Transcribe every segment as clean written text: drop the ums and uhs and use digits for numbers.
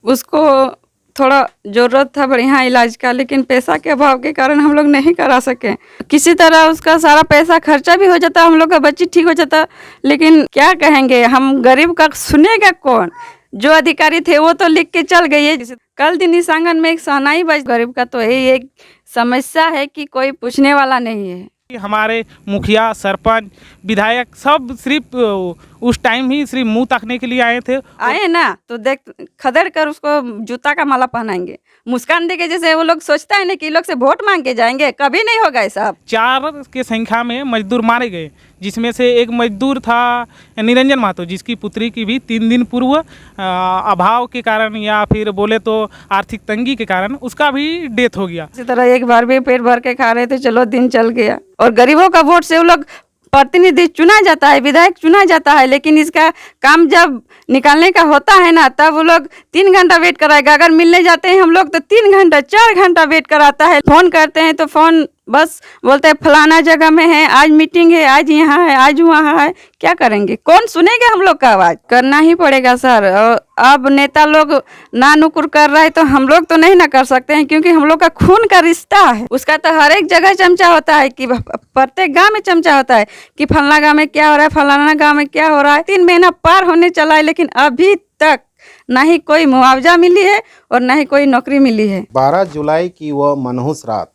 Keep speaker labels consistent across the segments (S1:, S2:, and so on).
S1: उसको थोड़ा ज़रूरत था बढ़िया इलाज का, लेकिन पैसा के अभाव के कारण हम लोग नहीं करा सके। किसी तरह उसका सारा पैसा खर्चा भी हो जाता, हम लोग का बच्ची ठीक हो जाता, लेकिन क्या कहेंगे, हम गरीब का सुनेगा कौन। जो अधिकारी थे वो तो लिख के चल गए। कल दिन इस आंगन में एक सहनाई बज, गरीब का तो यही एक समस्या है कि कोई पूछने वाला नहीं है।
S2: हमारे मुखिया, सरपंच, विधायक सब सिर्फ उस टाइम ही सिर्फ मुंह ताकने के लिए आए थे।
S1: आए ना तो देख खदेड़ कर उसको जूता का माला पहनाएंगे, मुस्कान देके, जैसे वो लोग सोचता है ना कि लोग से वोट मांग के जाएंगे। कभी नहीं होगा ऐसा।
S2: 4 के संख्या में मजदूर मारे गए, जिसमें से एक मजदूर था निरंजन महतो, जिसकी पुत्री की भी 3 दिन पूर्व अभाव के कारण या फिर बोले तो आर्थिक तंगी के कारण उसका भी डेथ हो गया।
S1: इसी तरह एक बार भी पेट भर के खा रहे थे, चलो दिन चल गया। और गरीबों का वोट से वो लोग प्रतिनिधि चुना जाता है, विधायक चुना जाता है, लेकिन इसका काम जब निकालने का होता है ना, तब वो लोग 3 घंटा वेट कराएगा। अगर मिलने जाते हैं हम लोग तो 3 घंटा 4 घंटा वेट कराता है। फ़ोन करते हैं तो फ़ोन बस बोलते हैं फलाना जगह में है, आज मीटिंग है, आज यहाँ है, आज वहाँ है। क्या करेंगे, कौन सुनेगा हम लोग का आवाज़। करना ही पड़ेगा सर। अब नेता लोग ना नुकुर कर रहा है तो हम लोग तो नहीं ना कर सकते हैं, क्योंकि हम लोग का खून का रिश्ता है। उसका तो हर एक जगह चमचा होता है, कि प्रत्येक गांव में चमचा होता है कि फलाना गांव में क्या हो रहा है, फलाना गांव में क्या हो रहा है। 3 महीना पार होने चला है, लेकिन अभी तक ना ही कोई मुआवजा मिली है और ना ही कोई नौकरी मिली है।
S3: 12 जुलाई की वह मनहूस रात,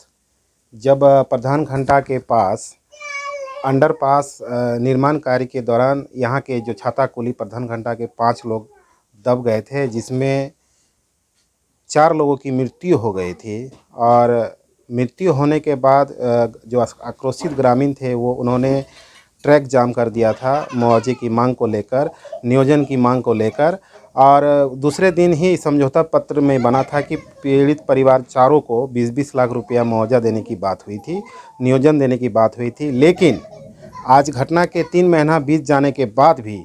S3: जब प्रधान घंटा के पास अंडरपास निर्माण कार्य के दौरान यहाँ के जो छाता कुली प्रधान घंटा के 5 लोग दब गए थे, जिसमें 4 लोगों की मृत्यु हो गई थी। और मृत्यु होने के बाद जो आक्रोशित ग्रामीण थे वो उन्होंने ट्रैक जाम कर दिया था मुआवजे की मांग को लेकर, नियोजन की मांग को लेकर। और दूसरे दिन ही समझौता पत्र में बना था कि पीड़ित परिवार चारों को 20-20 लाख रुपया मुआवजा देने की बात हुई थी, नियोजन देने की बात हुई थी। लेकिन आज घटना के 3 महीना बीत जाने के बाद भी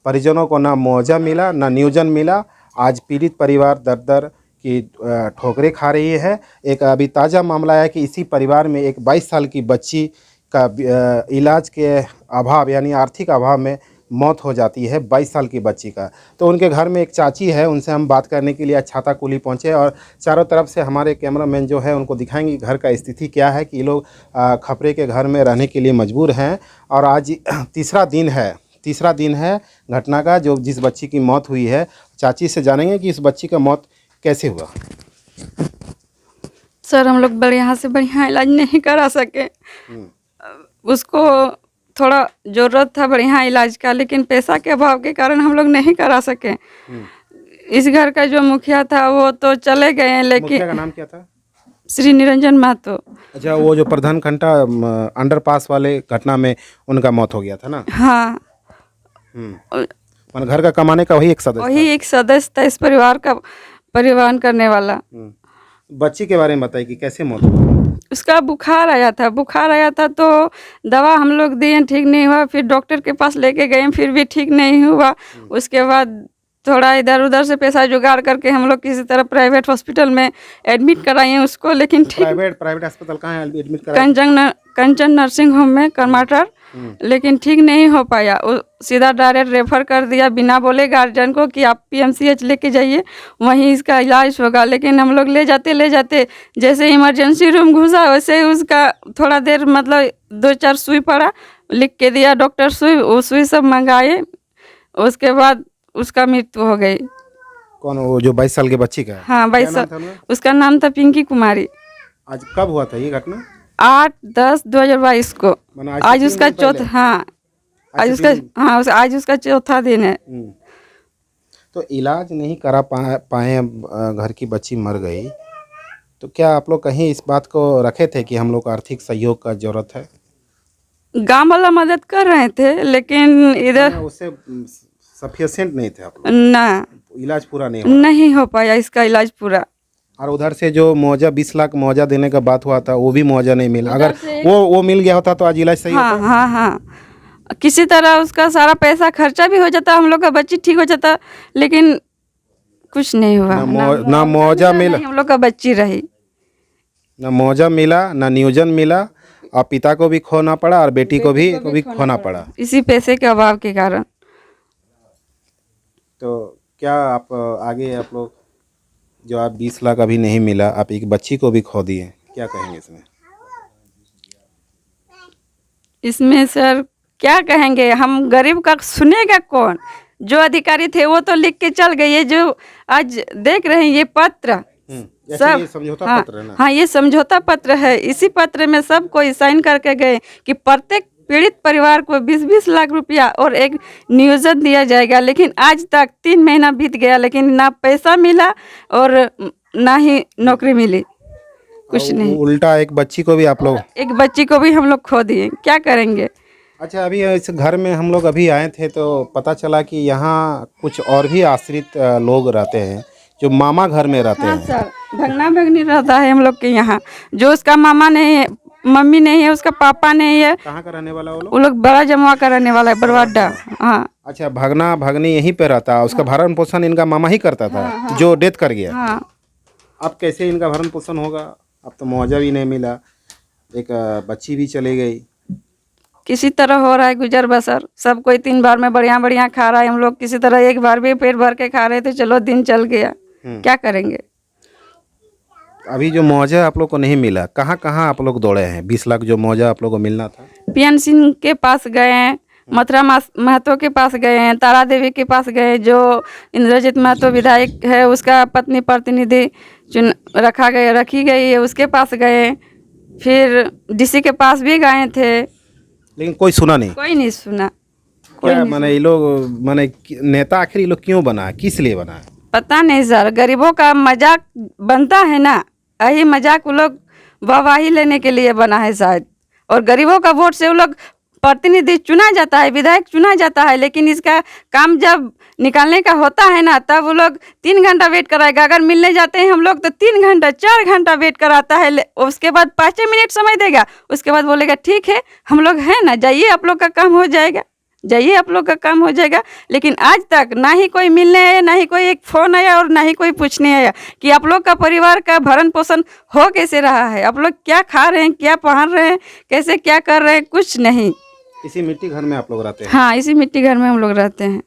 S3: परिजनों को ना मुआवजा मिला, ना नियोजन मिला। आज पीड़ित परिवार दर की ठोकरें खा रही है। एक अभी ताज़ा मामला है कि इसी परिवार में एक 22 साल की बच्ची का इलाज के अभाव यानी आर्थिक अभाव में मौत हो जाती है, 22 साल की बच्ची का। तो उनके घर में एक चाची है, उनसे हम बात करने के लिए छाता कुली पहुँचे और चारों तरफ से हमारे कैमरामैन जो है उनको दिखाएंगे घर का स्थिति क्या है, कि ये लोग खपरे के घर में रहने के लिए मजबूर हैं। और आज तीसरा दिन है घटना का, जो जिस बच्ची की मौत हुई है। चाची से जानेंगे कि इस बच्ची का मौत कैसे हुआ।
S1: सर हम लोग बढ़िया से बढ़िया इलाज नहीं करा सके। उसको थोड़ा ज़रूरत था बढ़िया इलाज का, लेकिन पैसा के अभाव के कारण हम लोग नहीं करा सके। इस घर का जो मुखिया था वो तो चले गए हैं, लेकिन
S3: मुखिया का नाम क्या था?
S1: श्री निरंजन महतो।
S3: अच्छा, वो जो प्रधान घंटा अंडरपास वाले घटना में उनका मौत हो गया था ना?
S1: हाँ,
S3: घर का कमाने का वही एक सदस्य
S1: था इस परिवार का परिवहन करने वाला।
S3: बच्ची के बारे में बताइए कि कैसे मौत हुई?
S1: उसका बुखार आया था तो दवा हम लोग दिए, ठीक नहीं हुआ। फिर डॉक्टर के पास लेके गए, फिर भी ठीक नहीं हुआ। उसके बाद थोड़ा इधर उधर से पैसा जुगाड़ करके हम लोग किसी तरह प्राइवेट हॉस्पिटल में एडमिट कराए उसको, लेकिन ठीक
S3: प्राइवेट अस्पताल कहाँ है एडमिट कराया?
S1: कंचन नर्सिंग होम में करमाटर, लेकिन ठीक नहीं हो पाया। सीधा डायरेक्ट रेफर कर दिया बिना बोले गार्जियन को कि आप PMCH लेके जाइए, वहीं इसका इलाज होगा। लेकिन हम लोग ले जाते जैसे इमरजेंसी रूम घुसा, वैसे ही उसका थोड़ा देर मतलब 2-4 सुई पड़ा, लिख के दिया डॉक्टर सुई। वो सुई सब मंगाए, उसके बाद उसका मृत्यु हो गई।
S3: कौन? वो जो 22 साल की बच्ची का?
S1: हाँ, 22 साल। उसका नाम था पिंकी कुमारी।
S3: आज कब हुआ था ये घटना?
S1: 8/10/2022 को। आज उसका चौथा, हाँ आज उसका चौथा दिन है।
S3: तो इलाज नहीं करा पाए, घर की बच्ची मर गई, तो क्या आप लोग कहीं इस बात को रखे थे कि हम लोग आर्थिक सहयोग का जरूरत है?
S1: गांव वाला मदद कर रहे थे, लेकिन इधर
S3: उससे सफिशिएंट नहीं थे आप लोग
S1: ना,
S3: इलाज पूरा नहीं
S1: हो पाया इसका इलाज पूरा।
S3: और उधर से जो मुआवजा 20 लाख मुआवजा देने का बात हुआ था वो भी मुआवजा नहीं मिला। अगर वो मिल गया होता तो आज इलाज सही होता।
S1: हाँ, किसी तरह उसका सारा पैसा खर्चा भी हो जाता, हम लोग का बच्ची ठीक हो जाता, लेकिन कुछ नहीं हुआ।
S3: ना मुआवजा मिला,
S1: हम लोग का बच्ची रही।
S3: ना मुआवजा मिला, ना नियोजन मिला, और पिता को भी खोना पड़ा और बेटी को भी खोना पड़ा
S1: इसी पैसे के अभाव के कारण।
S3: तो क्या आप आगे आप लोग जो आप 20 लाख अभी नहीं मिला, आप एक बच्ची को भी खो दिए, क्या कहेंगे इसमें?
S1: इसमें सर क्या कहेंगे, हम गरीब का सुनेगा कौन? जो अधिकारी थे वो तो लिख के चल गए, ये जो आज देख रहे हैं ये पत्र
S3: जैसे ये समझौता
S1: हाँ,
S3: पत्र है ना?
S1: हाँ ये समझौता पत्र है। इसी पत्र में सब कोई साइन करके गए कि प्रत्येक पीड़ित परिवार को 20-20 लाख रुपया और एक नियोजन दिया जाएगा। लेकिन आज तक 3 महीना बीत गया, लेकिन ना पैसा मिला और ना ही नौकरी मिली, कुछ
S3: और
S1: नहीं।
S3: उल्टा एक बच्ची को भी आप लोग।
S1: एक बच्ची को भी हम लोग खो दिए, क्या करेंगे?
S3: अच्छा, अभी इस घर में हम लोग अभी आए थे तो पता चला कि यहाँ कुछ और भी आश्रित लोग रहते हैं जो मामा घर में रहते
S1: हाँ
S3: हैं।
S1: सर, भगना भगनी रहता है हम लोग के यहाँ। जो उसका मामा नहीं है, मम्मी नहीं है, उसका पापा नहीं है।
S3: कहाँ का रहने वाला वो लोग?
S1: वो लोग बड़ा जमुआ का रहने वाला है, बरवाडा। हाँ
S3: अच्छा, भगना भगनी यहीं पे रहता, उसका भरण पोषण इनका मामा ही करता था जो डेथ कर गया।
S1: हाँ।
S3: अब कैसे इनका भरण पोषण होगा? अब तो मुआवजा भी नहीं मिला, एक बच्ची भी चली गई।
S1: किसी तरह हो रहा है गुजर बसर। सब कोई 3 बार में बढ़िया बढ़िया खा रहा है, हम लोग किसी तरह एक बार भी पेट भर के खा रहे थे, चलो दिन चल गया, क्या करेंगे?
S3: अभी जो मुआवजा आप लोग को नहीं मिला, कहाँ कहाँ आप लोग दौड़े हैं? 20 लाख जो मुआवजा आप लोग को मिलना था।
S1: PN सिंह के पास गए हैं, मथुरा महतो के पास गए हैं, तारा देवी के पास गए, जो इंद्रजीत महतो विधायक है उसका पत्नी प्रतिनिधि रखी गई है, उसके पास गए। फिर DC के पास भी गए थे,
S3: लेकिन कोई सुना नहीं।
S1: कोई नहीं सुना।
S3: क्या माने ये लोग, माने नेता आखिर ये लोग क्यों बना, किस लिए बना?
S1: पता नहीं सर, गरीबों का मजाक बनता है ना, यही मजाक वो लोग वाहवाही लेने के लिए बना है शायद। और गरीबों का वोट से वो लोग प्रतिनिधि चुना जाता है, विधायक चुना जाता है, लेकिन इसका काम जब निकालने का होता है ना, तब वो लोग 3 घंटा वेट कराएगा। अगर मिलने जाते हैं हम लोग तो 3 घंटा 4 घंटा वेट कराता है, उसके बाद 5 मिनट समय देगा, उसके बाद बोलेगा ठीक है हम लोग हैं ना, जाइए आप लोग का काम हो जाएगा, जाइए आप लोग का काम हो जाएगा। लेकिन आज तक ना ही कोई मिलने आया, ना ही कोई एक फ़ोन आया और ना ही कोई पूछने आया कि आप लोग का परिवार का भरण पोषण हो कैसे रहा है, आप लोग क्या खा रहे हैं, क्या पहन रहे हैं, कैसे क्या कर रहे हैं, कुछ नहीं।
S3: इसी मिट्टी घर में आप लोग रहते हैं?
S1: हाँ, इसी मिट्टी घर में हम लोग रहते हैं।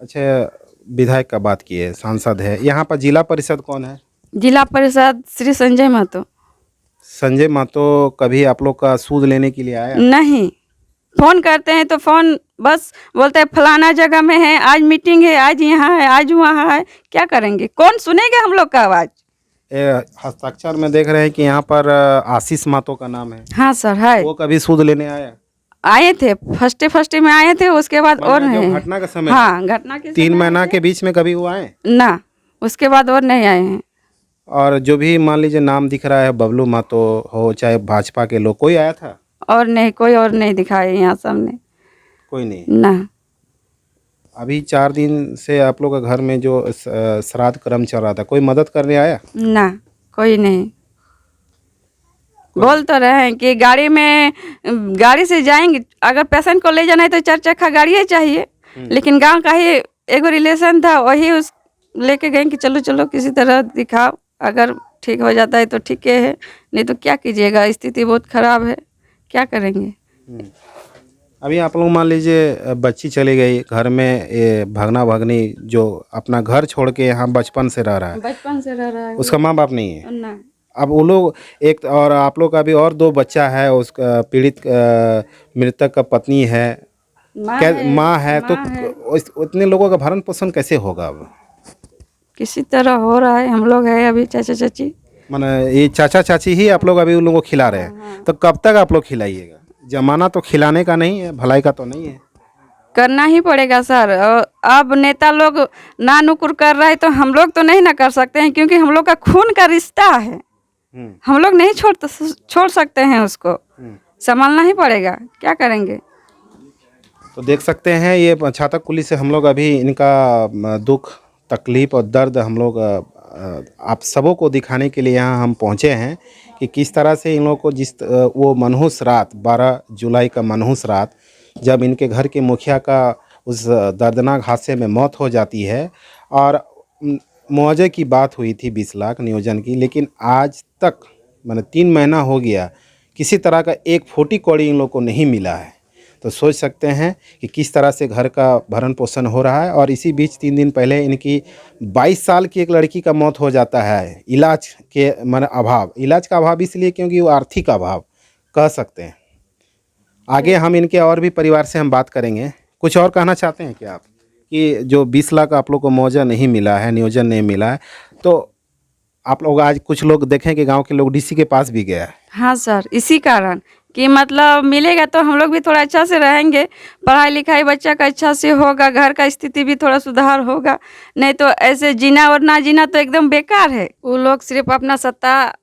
S3: अच्छा, विधायक का बात की है, सांसद है, यहाँ पर जिला परिषद कौन है?
S1: जिला परिषद श्री संजय महतो।
S3: संजय महतो कभी आप लोग का सूद लेने के लिए आया?
S1: नहीं, फ़ोन करते हैं तो फ़ोन बस बोलते हैं फलाना जगह में है, आज मीटिंग है, आज यहाँ है, आज वहाँ है, क्या करेंगे? कौन सुनेगा हम लोग का आवाज़?
S3: हस्ताक्षर में देख रहे हैं कि यहाँ पर आशीष महतो का नाम है।
S1: हाँ सर है,
S3: वो कभी सूद लेने आया?
S1: आए थे, फर्स्ट में आए थे, उसके बाद और
S3: जो
S1: नहीं।
S3: घटना का समय,
S1: हाँ, घटना के
S3: 3 महीना के बीच में कभी वो आए
S1: ना, उसके बाद और नहीं आए हैं।
S3: और जो भी मान लीजिए नाम दिख रहा है, बबलू महतो हो चाहे भाजपा के लोग, कोई आया था?
S1: और नहीं, कोई और नहीं दिखाए यहाँ सामने,
S3: कोई नहीं
S1: ना।
S3: अभी 4 दिन से आप लोग का घर में जो श्राद्ध क्रम चल रहा था, कोई मदद करने आया?
S1: ना, कोई नहीं। बोल तो रहे हैं कि गाड़ी से जाएंगे, अगर पेशेंट को ले जाना है तो 4 चक्का गाड़ी चाहिए, लेकिन गांव का ही एगो रिलेशन था, वही उस लेके गए कि चलो चलो किसी तरह दिखाओ, अगर ठीक हो जाता है तो ठीक है, नहीं तो क्या कीजिएगा, स्थिति बहुत ख़राब है, क्या करेंगे?
S3: अभी आप लोग मान लीजिए बच्ची चली गई, घर में ये भगना भगनी जो अपना घर छोड़ के यहाँ बचपन से रह रहा है,
S1: बचपन से रह रहा है
S3: उसका माँ बाप नहीं है।
S1: ना।
S3: अब वो लोग एक, और आप लोग का भी और 2 बच्चा है, उसका पीड़ित मृतक का पत्नी है, माँ है, तो उतने लोगों का भरण पोषण कैसे होगा? अब
S1: किसी तरह हो रहा है, हम लोग है अभी चाचा चाची,
S3: माने ये चाचा चाची ही आप लोग अभी उन लोगों को खिला रहे हैं, तो कब तक आप लोग खिलाइएगा? जमाना तो खिलाने का नहीं है, भलाई का तो नहीं है।
S1: करना ही पड़ेगा सर। अब नेता लोग ना नुकुर कर रहा है तो हम लोग तो नहीं ना कर सकते हैं, क्योंकि हम लोग का खून का रिश्ता है, हम लोग नहीं छोड़ सकते हैं उसको, संभालना ही पड़ेगा, क्या करेंगे?
S3: तो देख सकते हैं ये छाताकुली से हम लोग अभी इनका दुख तकलीफ़ और दर्द हम लोग आप सबों को दिखाने के लिए यहाँ हम पहुँचे हैं कि किस तरह से इन लोगों को वो मनहूस रात 12 जुलाई का मनहूस रात जब इनके घर के मुखिया का उस दर्दनाक हादसे में मौत हो जाती है, और मुआवजे की बात हुई थी 20 लाख नियोजन की, लेकिन आज तक माने 3 महीना हो गया, किसी तरह का एक फूटी कौड़ी इन लोग को नहीं मिला है। तो सोच सकते हैं कि किस तरह से घर का भरण पोषण हो रहा है। और इसी बीच 3 दिन पहले इनकी 22 साल की एक लड़की का मौत हो जाता है इलाज के अभाव। इलाज का अभाव इसलिए क्योंकि वो आर्थिक अभाव कह सकते हैं। आगे हम इनके और भी परिवार से हम बात करेंगे। कुछ और कहना चाहते हैं क्या आप कि जो 20 लाख आप लोग को मुआवजा नहीं मिला है, नियोजन नहीं मिला है, तो आप लोग आज कुछ लोग देखें कि गांव के लोग डीसी के पास भी गया है।
S1: हाँ सर, इसी कारण कि मतलब मिलेगा तो हम लोग भी थोड़ा अच्छा से रहेंगे, पढ़ाई लिखाई बच्चा का अच्छा से होगा, घर का स्थिति भी थोड़ा सुधार होगा। नहीं तो ऐसे जीना और ना जीना तो एकदम बेकार है। वो लोग सिर्फ अपना सत्ता,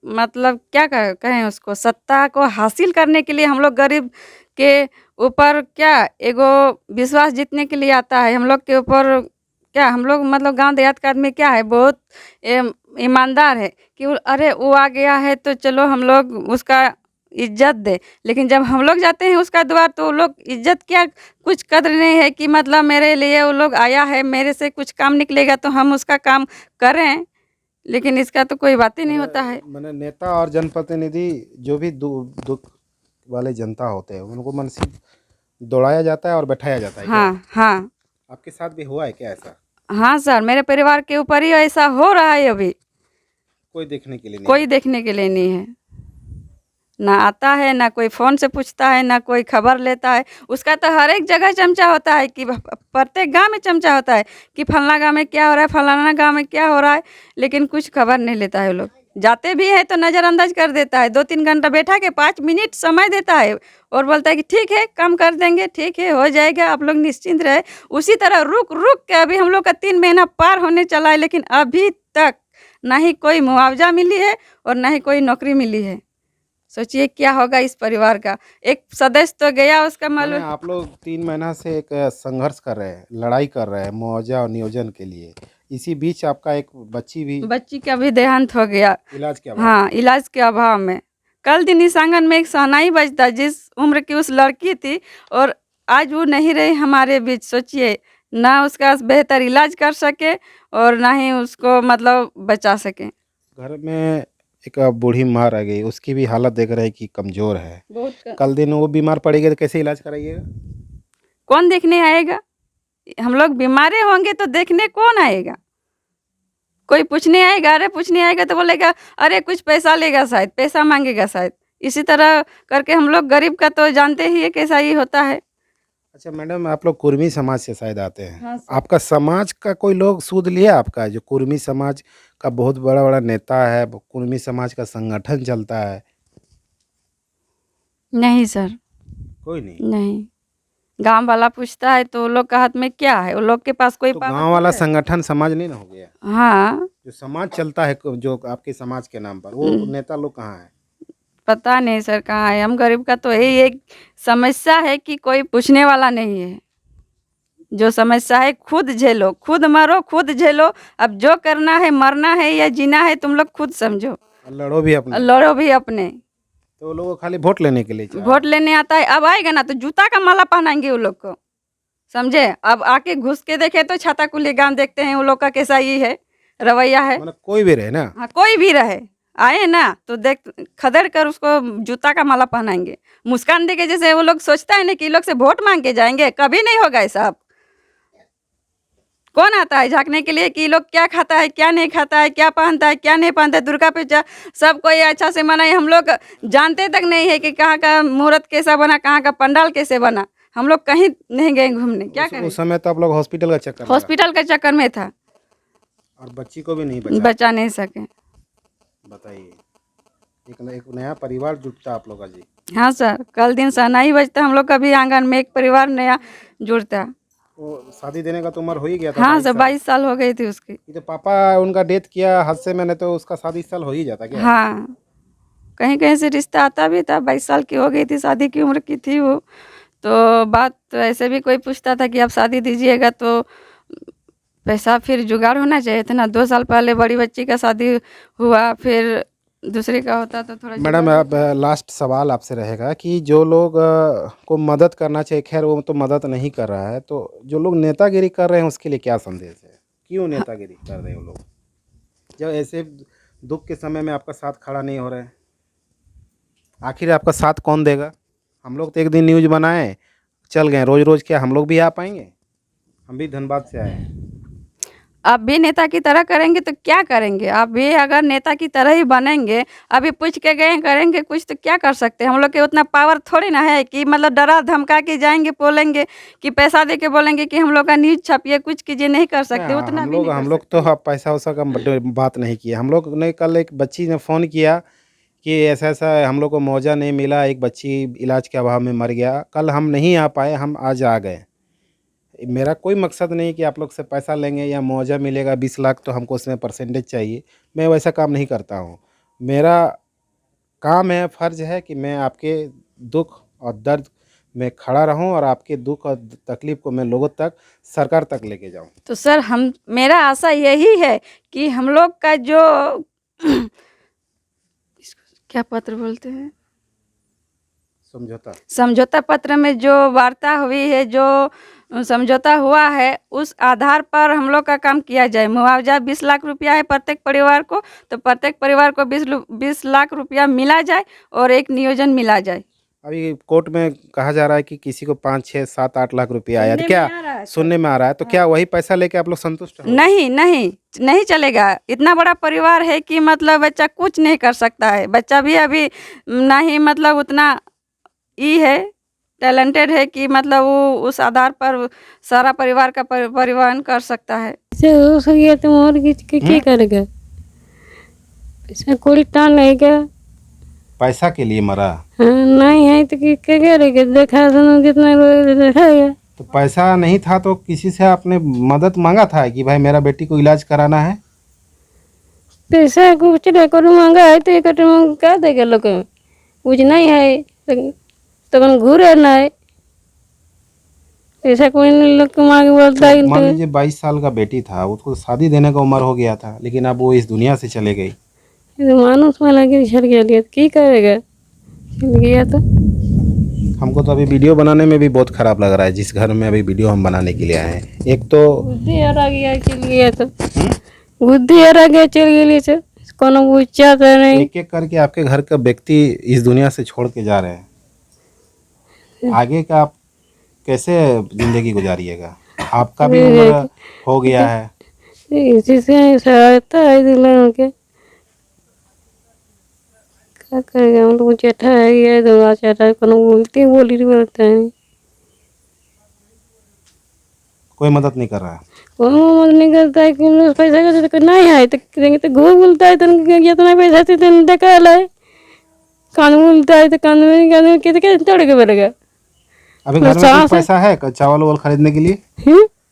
S1: मतलब क्या कहें उसको, सत्ता को हासिल करने के लिए हम लोग गरीब के ऊपर क्या एगो विश्वास जीतने के लिए आता है। हम लोग के ऊपर क्या, हम लोग मतलब गांव देहात का आदमी क्या है, बहुत ईमानदार है कि अरे वो आ गया है तो चलो हम लोग उसका इज्जत दे। लेकिन जब हम लोग जाते हैं उसका द्वार तो वो लोग इज्जत क्या, कुछ कद्र नहीं है कि मतलब मेरे लिए वो लोग आया है, मेरे से कुछ काम निकलेगा तो हम उसका काम करें। लेकिन इसका तो कोई बात ही नहीं होता है।
S3: मैंने नेता और जनप्रतिनिधि जो भी दुख वाले जनता होते हैं उनको मन से दौड़ाया जाता है और बैठाया जाता है।
S1: हाँ हाँ
S3: आपके साथ भी हुआ है क्या ऐसा?
S1: हाँ सर, मेरे परिवार के ऊपर ही ऐसा हो रहा है। अभी
S3: कोई देखने के लिए नहीं?
S1: कोई देखने के लिए नहीं है, ना आता है, ना कोई फ़ोन से पूछता है, ना कोई खबर लेता है। उसका तो हर एक जगह चमचा होता है कि प्रत्येक गांव में चमचा होता है कि फलना गांव में क्या हो रहा है, फलाना गांव में क्या हो रहा है, लेकिन कुछ खबर नहीं लेता है। वो लोग जाते भी है तो नज़रअंदाज कर देता है। 2-3 घंटा बैठा के 5 मिनट समय देता है और बोलता है कि ठीक है, कम कर देंगे, ठीक है, हो जाएगा, आप लोग निश्चिंत रहे। उसी तरह रुक रुक के अभी हम लोग का 3 महीना पार होने चला है, लेकिन अभी तक ना ही कोई मुआवजा मिली है और ना ही कोई नौकरी मिली है। सोचिए क्या होगा इस परिवार का। एक सदस्य तो गया, उसका मालूम।
S3: आप लोग 3 महीना से एक संघर्ष कर रहे हैं, लड़ाई कर रहे हैं मुआवजा और नियोजन के लिए। इसी बीच आपका एक बच्ची
S1: का भी देहांत हो गया।
S3: इलाज के अभाव।
S1: हाँ, इलाज के अभाव में। कल दिन इस आंगन में एक शहनाई बजता जिस उम्र की उस लड़की थी, और आज वो नहीं रही हमारे बीच। सोचिए, ना उसका बेहतर इलाज कर सके और ना ही उसको मतलब बचा सके।
S3: घर में एक बूढ़ी माँ रह गई, उसकी भी हालत देख रहे हैं कि कमज़ोर है। कल दिन वो बीमार पड़ेगी तो कैसे इलाज कराइएगा?
S1: कौन देखने आएगा? हम लोग बीमारे होंगे तो देखने कौन आएगा? कोई पूछने आएगा? अरे पूछने आएगा तो बोलेगा अरे कुछ पैसा लेगा, शायद पैसा मांगेगा शायद। इसी तरह करके हम लोग गरीब का तो जानते ही है कैसा ही होता है।
S3: अच्छा मैडम, आप लोग कुर्मी समाज से शायद आते हैं।
S1: हाँ सर।
S3: आपका समाज का कोई लोग सूद लिया आपका? जो कुर्मी समाज का बहुत बड़ा बड़ा नेता है, कुर्मी समाज का संगठन चलता है।
S1: नहीं सर,
S3: कोई नहीं?
S1: नहीं। गांव वाला पूछता है तो वो लोग का हाथ में क्या है, वो लोग के पास कोई
S3: तो
S1: पावर
S3: गांव वाला
S1: है?
S3: संगठन समाज नहीं ना हो गया?
S1: हाँ,
S3: जो समाज चलता है जो आपके समाज के नाम पर, वो नेता लोग कहाँ है?
S1: पता नहीं सर कहाँ है। हम गरीब का तो यही एक समस्या है कि कोई पूछने वाला नहीं है। जो समस्या है खुद झेलो, खुद मरो, खुद झेलो। अब जो करना है, मरना है या जीना है, तुम लोग खुद समझो।
S3: और लड़ो भी अपने।
S1: लड़ो भी अपने।
S3: तो लोग खाली वोट लेने के लिए
S1: वोट लेने आता है, अब आएगा ना तो जूता का माला पहनाएंगे वो लोग को, समझे? अब आके घुस के देखे तो छाता कुली गांव देखते हैं वो लोग का कैसा ही है रवैया है।
S3: मतलब कोई भी रहे ना।
S1: हाँ, कोई भी रहे, आए ना तो देख खदेड़ कर उसको जूता का माला पहनाएंगे, मुस्कान देके। जैसे वो लोग सोचता है ना कि लोग से वोट मांग के जाएंगे, कभी नहीं होगा ऐसा। अब कौन आता है झांकने के लिए कि लोग क्या खाता है, क्या नहीं खाता है, क्या पहनता है, क्या नहीं पहनता है? दुर्गा पूजा सब कोई अच्छा से मनाए, हम लोग जानते तक नहीं है कि कहाँ का मुहूर्त कैसा बना, कहाँ का पंडाल कैसे बना। हम लोग कहीं नहीं गए घूमने, क्या करें?
S3: उस समय तो आप लोग हॉस्पिटल का चक्कर
S1: हॉस्पिटल के चक्कर में था,
S3: और बच्ची को भी नहीं
S1: बचा नहीं सके।
S3: बताइए, एक नया परिवार जुटता आप लोग का जी।
S1: हाँ सर, कल दिन शहनाई बजता, हम लोग का भी आंगन में एक परिवार नया जुड़ता।
S3: वो शादी देने का तो उम्र हो ही गया था।
S1: हाँ सर, 22 साल हो गई थी उसकी।
S3: ये तो पापा उनका डेथ किया हादसे में, नहीं तो उसका शादी इस साल हो ही जाता क्या?
S1: हाँ, कहीं कहीं से रिश्ता आता भी था। 22 साल की हो गई थी, शादी की उम्र की थी वो। तो बात तो ऐसे भी कोई पूछता था कि आप शादी दीजिएगा तो पैसा फिर जुगाड़ होना चाहिए था ना। 2 साल पहले बड़ी बच्ची का शादी हुआ, फिर दूसरे का होता तो थोड़ा।
S3: मैडम अब लास्ट सवाल आपसे रहेगा कि जो लोग को मदद करना चाहिए, खैर वो तो मदद नहीं कर रहा है, तो जो लोग नेतागिरी कर रहे हैं उसके लिए क्या संदेश है? क्यों नेतागिरी कर रहे हैं वो लोग, जब ऐसे दुख के समय में आपका साथ खड़ा नहीं हो रहा है? आखिर आपका साथ कौन देगा? हम लोग तो एक दिन न्यूज़ बनाए चल गए, रोज रोज क्या हम लोग भी आ पाएंगे? हम भी धनबाद से आए हैं।
S1: आप भी नेता की तरह करेंगे तो क्या करेंगे? आप भी अगर नेता की तरह ही बनेंगे, अभी पूछ के गए करेंगे कुछ तो क्या कर सकते हैं? हम लोग के उतना पावर थोड़ी ना है कि मतलब डरा धमका के जाएंगे, बोलेंगे कि पैसा दे के बोलेंगे कि हम लोग का न्यूज़ छापिए, कुछ कीजिए, नहीं कर सकते,
S3: हाँ,
S1: उतना भी नहीं कर
S3: हम लोग तो अब पैसा वैसा का बात नहीं किया। हम लोग ने कल एक बच्ची ने फ़ोन किया कि ऐसा ऐसा हम लोग को मुआवजा नहीं मिला, एक बच्ची इलाज के अभाव में मर गया। कल हम नहीं आ पाए, हम आज आ गए। मेरा कोई मकसद नहीं कि आप लोग से पैसा लेंगे या मुआवजा मिलेगा 20 लाख तो हमको उसमें परसेंटेज चाहिए। मैं वैसा काम नहीं करता हूँ। मेरा काम है, फ़र्ज़ है कि मैं आपके दुख और दर्द में खड़ा रहूं और आपके दुख और तकलीफ़ को मैं लोगों तक, सरकार तक लेके जाऊं।
S1: तो सर हम मेरा आशा यही है कि हम लोग का जो इसको क्या पत्र बोलते हैं,
S3: समझौता
S1: समझौता पत्र में जो वार्ता हुई है, जो समझौता हुआ है, उस आधार पर हम लोग का काम किया जाए। मुआवजा 20 लाख रुपया है प्रत्येक परिवार को, तो प्रत्येक परिवार को 20 लाख रुपया मिला जाए और एक नियोजन मिला जाए।
S3: अभी कोर्ट में कहा जा रहा है कि किसी को 5, 6, 7, 8 लाख रुपया आया, तो
S1: सुनने
S3: क्या
S1: में आ रहा है सर।
S3: सुनने में आ रहा है, तो क्या वही पैसा लेके आप लोग संतुष्ट हो?
S1: नहीं नहीं नहीं चलेगा। इतना बड़ा परिवार है कि मतलब बच्चा कुछ नहीं कर सकता है। बच्चा भी अभी ना ही मतलब उतना है, टैलेंटेड है कि मतलब वो उस आधार पर सारा परिवार का परिवहन कर सकता है।
S4: से हो गया तो और क्या करेगा? इसमें कोई टाल नहीं क्या?
S3: पैसा के लिए मरा?
S4: हाँ, नहीं है तो क्या करेगा? देखा सुनो कितना दिखाएगा।
S3: तो पैसा नहीं था तो किसी से आपने मदद मांगा था कि भाई मेरा बेटी को इलाज कराना है?
S4: पैसा कुछ करो मांगा है तो एक क्या देगा लोग? कुछ नहीं है तो घूरे ना है पैसा, कोई लोग को मांगे बोलता है।
S3: मान लीजिए 22 साल का बेटी था, उसको शादी देने का उम्र हो गया था, लेकिन अब वो इस दुनिया से चले गई।
S4: मानुस वाला के छल गया तो क्या करेगा? चल गया तो
S3: हमको तो अभी वीडियो बनाने में भी बहुत खराब लग रहा है, जिस घर में अभी वीडियो हम बनाने के लिए आए हैं। एक तो
S4: बुद्धि हरा गया, चल गया तो बुद्धि हरा गया, चल गया तो कोनो पूछा तो नहीं।
S3: एक एक करके आपके घर का व्यक्ति इस दुनिया से छोड़ के जा रहे हैं। आगे का आप कैसे जिंदगी गुजारिएगा? आपका भी उम्र हो गया है।
S4: इसी से सहायता है दुल्हन के, क्या करेगा? हम लोग चटा है ये दवा चटा कोनो बोली बोलता है,
S3: कोई मदद नहीं कर रहा है।
S4: कोई मदद नहीं करता है कि पैसा का नहीं है तो करेंगे तो घूम बोलता है तो इतना पैसा से तो देखा है, कान बोलता है तो कान में कैसे तोड़ के बढ़ेगा।
S3: अभी घर में कुछ पैसा है चावल वावल खरीदने के लिए?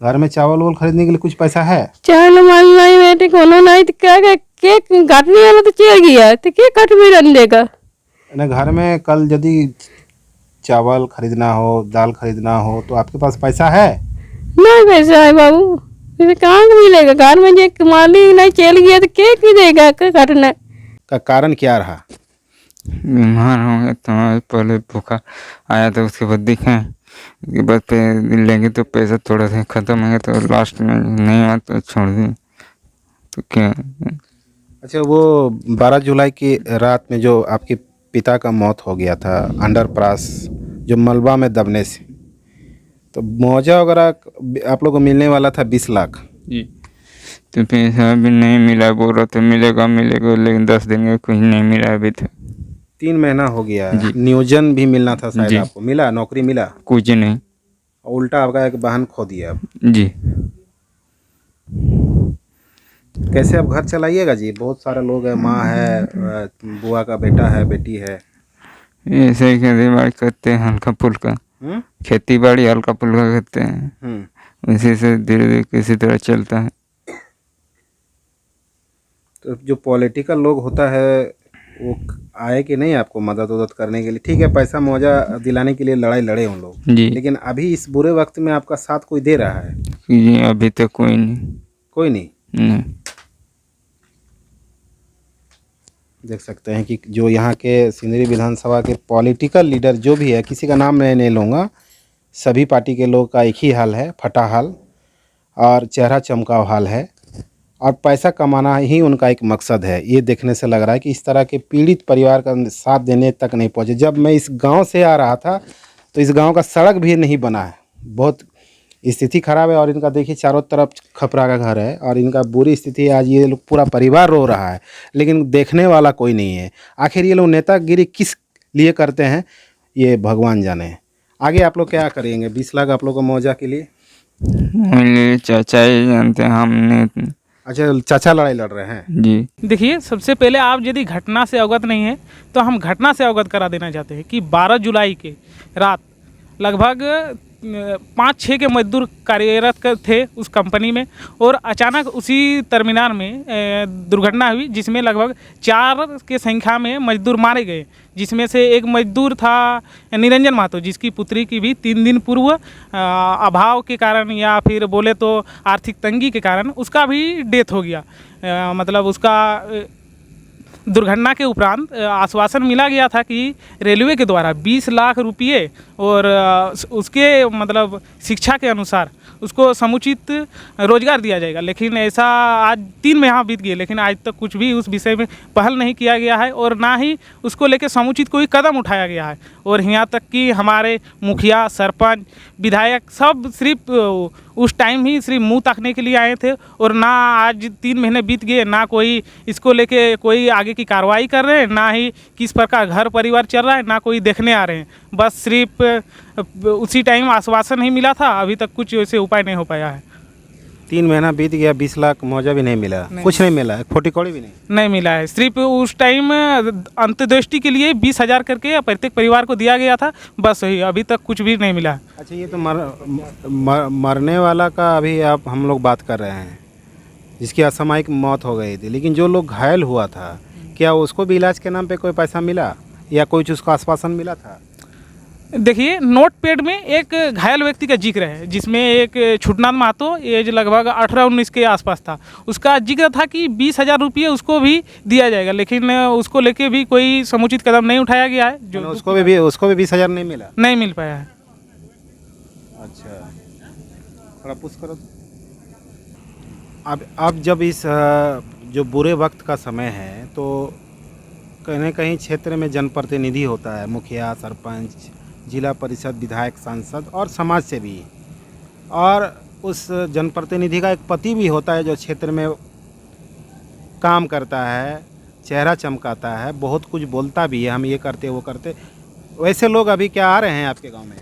S3: घर में चावल वावल खरीदने के लिए कुछ पैसा है?
S4: चावल माल नहीं बेटे कोनो नहीं तो क्या केक काटने वाला तो चल गया तो केक काट भी रन देगा
S3: ना। घर में कल यदि चावल खरीदना हो, दाल खरीदना हो तो आपके पास पैसा है?
S4: नहीं पैसा है बाबू, पैसा कहाँ से मिलेगा? घर में जो मालिक नहीं चल गया तो केक भी देगा काटना
S3: का कारण क्या रहा?
S5: बीमार हो गया तो पहले भूखा आया तो उसके बाद दिखे, उसके बाद लेंगे तो पैसा थोड़ा सा ख़त्म हो गया तो लास्ट में नहीं हुआ तो छोड़ दी। तो क्या?
S3: अच्छा, वो 12 जुलाई की रात में जो आपके पिता का मौत हो गया था अंडरपास जो मलबा में दबने से, तो मुआवजा वगैरह आप लोग को मिलने वाला था 20 लाख
S5: जी, तो पैसा भी नहीं मिला, बोल रहा तो मिलेगा मिलेगा, लेकिन 10 दिन का कुछ नहीं मिला अभी तक।
S3: 3 महीना हो गया। नियोजन भी मिलना था शायद आपको, मिला? नौकरी मिला?
S5: कुछ नहीं,
S3: उल्टा आपका एक बहन खो दिया अब।
S5: जी।
S3: कैसे अब घर चलाइएगा जी? बहुत सारे लोग हैं, माँ है, बुआ का बेटा है, बेटी है।
S5: ऐसे ही खेती बाड़ी करते हैं हल्का फुल्का, खेती बाड़ी हल्का फुल्का करते हैं, उसी से धीरे धीरे किसी तरह चलता है।
S3: तो जो पॉलिटिकल लोग होता है वो आए कि नहीं आपको मदद उदद करने के लिए? ठीक है, पैसा मुआवजा दिलाने के लिए लड़ाई लड़े उन लोग
S5: जी,
S3: लेकिन अभी इस बुरे वक्त में आपका साथ कोई दे रहा है?
S5: जी अभी तक कोई नहीं।
S3: कोई नहीं।
S5: नहीं।
S3: देख सकते हैं कि जो यहाँ के सिंदरी विधानसभा के पॉलिटिकल लीडर जो भी है, किसी का नाम मैं नहीं लूँगा, सभी पार्टी के लोग का एक ही हाल है, फटा हाल और चेहरा चमकाव हाल है। और पैसा कमाना ही उनका एक मकसद है। ये देखने से लग रहा है कि इस तरह के पीड़ित परिवार का साथ देने तक नहीं पहुँचे। जब मैं इस गांव से आ रहा था तो इस गांव का सड़क भी नहीं बना है, बहुत स्थिति खराब है। और इनका देखिए चारों तरफ खपरा का घर है और इनका बुरी स्थिति है। आज ये लोग पूरा परिवार रो रहा है, लेकिन देखने वाला कोई नहीं है। आखिर ये लोग नेतागिरी किस लिए करते हैं ये भगवान जाने। आगे आप लोग क्या करेंगे? 20 लाख आप लोग को मुआवजा के लिए?
S5: मेरे चाचा ही जानते हैं, हमने
S3: अच्छा, चाचा लड़ाई लड़ रहे हैं।
S5: जी।
S2: देखिए, सबसे पहले आप यदि घटना से अवगत नहीं है तो हम घटना से अवगत करा देना चाहते हैं कि 12 जुलाई के रात लगभग 5-6 के मजदूर कार्यरत थे उस कंपनी में, और अचानक उसी टर्मिनल में दुर्घटना हुई जिसमें लगभग 4 के संख्या में मजदूर मारे गए, जिसमें से एक मजदूर था निरंजन महतो, जिसकी पुत्री की भी 3 दिन पूर्व अभाव के कारण या फिर बोले तो आर्थिक तंगी के कारण उसका भी डेथ हो गया। मतलब उसका दुर्घटना के उपरांत आश्वासन मिला गया था कि रेलवे के द्वारा 20 लाख रुपये और उसके मतलब शिक्षा के अनुसार उसको समुचित रोजगार दिया जाएगा। लेकिन ऐसा आज 3 महीना बीत गए, लेकिन आज तक कुछ भी उस विषय में पहल नहीं किया गया है और ना ही उसको लेकर समुचित कोई कदम उठाया गया है। और यहाँ तक कि हमारे मुखिया, सरपंच, विधायक सब सिर्फ उस टाइम ही सिर्फ मुंह ताकने के लिए आए थे, और ना आज 3 महीने बीत गए, ना कोई इसको लेके कोई आगे की कार्रवाई कर रहे हैं, ना ही किस प्रकार घर परिवार चल रहा है, ना कोई देखने आ रहे हैं। बस सिर्फ उसी टाइम आश्वासन ही मिला था, अभी तक कुछ वैसे उपाय नहीं हो पाया है।
S3: 3 महीना बीत गया, 20 लाख मुआवजा भी नहीं मिला, कुछ नहीं मिला, एक फोटी कौड़ी भी नहीं
S2: मिला है। सिर्फ उस टाइम अंत्येष्टि के लिए 20,000 करके प्रत्येक परिवार को दिया गया था, बस वही, अभी तक कुछ भी नहीं मिला।
S3: अच्छा, ये तो मरने वाला का अभी आप हम लोग बात कर रहे हैं, जिसकी असामयिक मौत हो गई थी, लेकिन जो लोग घायल हुआ था क्या उसको भी इलाज के नाम पे कोई पैसा मिला या कुछ उसको आश्वासन मिला था?
S2: देखिए, नोट पैड में एक घायल व्यक्ति का जिक्र है, जिसमें एक छुटनाथ महतो एज लगभग 18-19 के आसपास था, उसका जिक्र था कि 20,000 रुपये उसको भी दिया जाएगा, लेकिन उसको लेके भी कोई समुचित कदम नहीं उठाया गया है। जो
S3: उसको भी 20,000 नहीं मिला,
S2: नहीं मिल पाया है।
S3: अच्छा, थोड़ा पुश करो। अब जब इस जो बुरे वक्त का समय है तो कहीं न कहीं क्षेत्र में जनप्रतिनिधि होता है, मुखिया, सरपंच, जिला परिषद, विधायक, सांसद और समाज सेवी, और उस जनप्रतिनिधि का एक पति भी होता है जो क्षेत्र में काम करता है, चेहरा चमकाता है, बहुत कुछ बोलता भी है, हम ये करते वो करते। वैसे लोग अभी क्या आ रहे हैं आपके गांव में?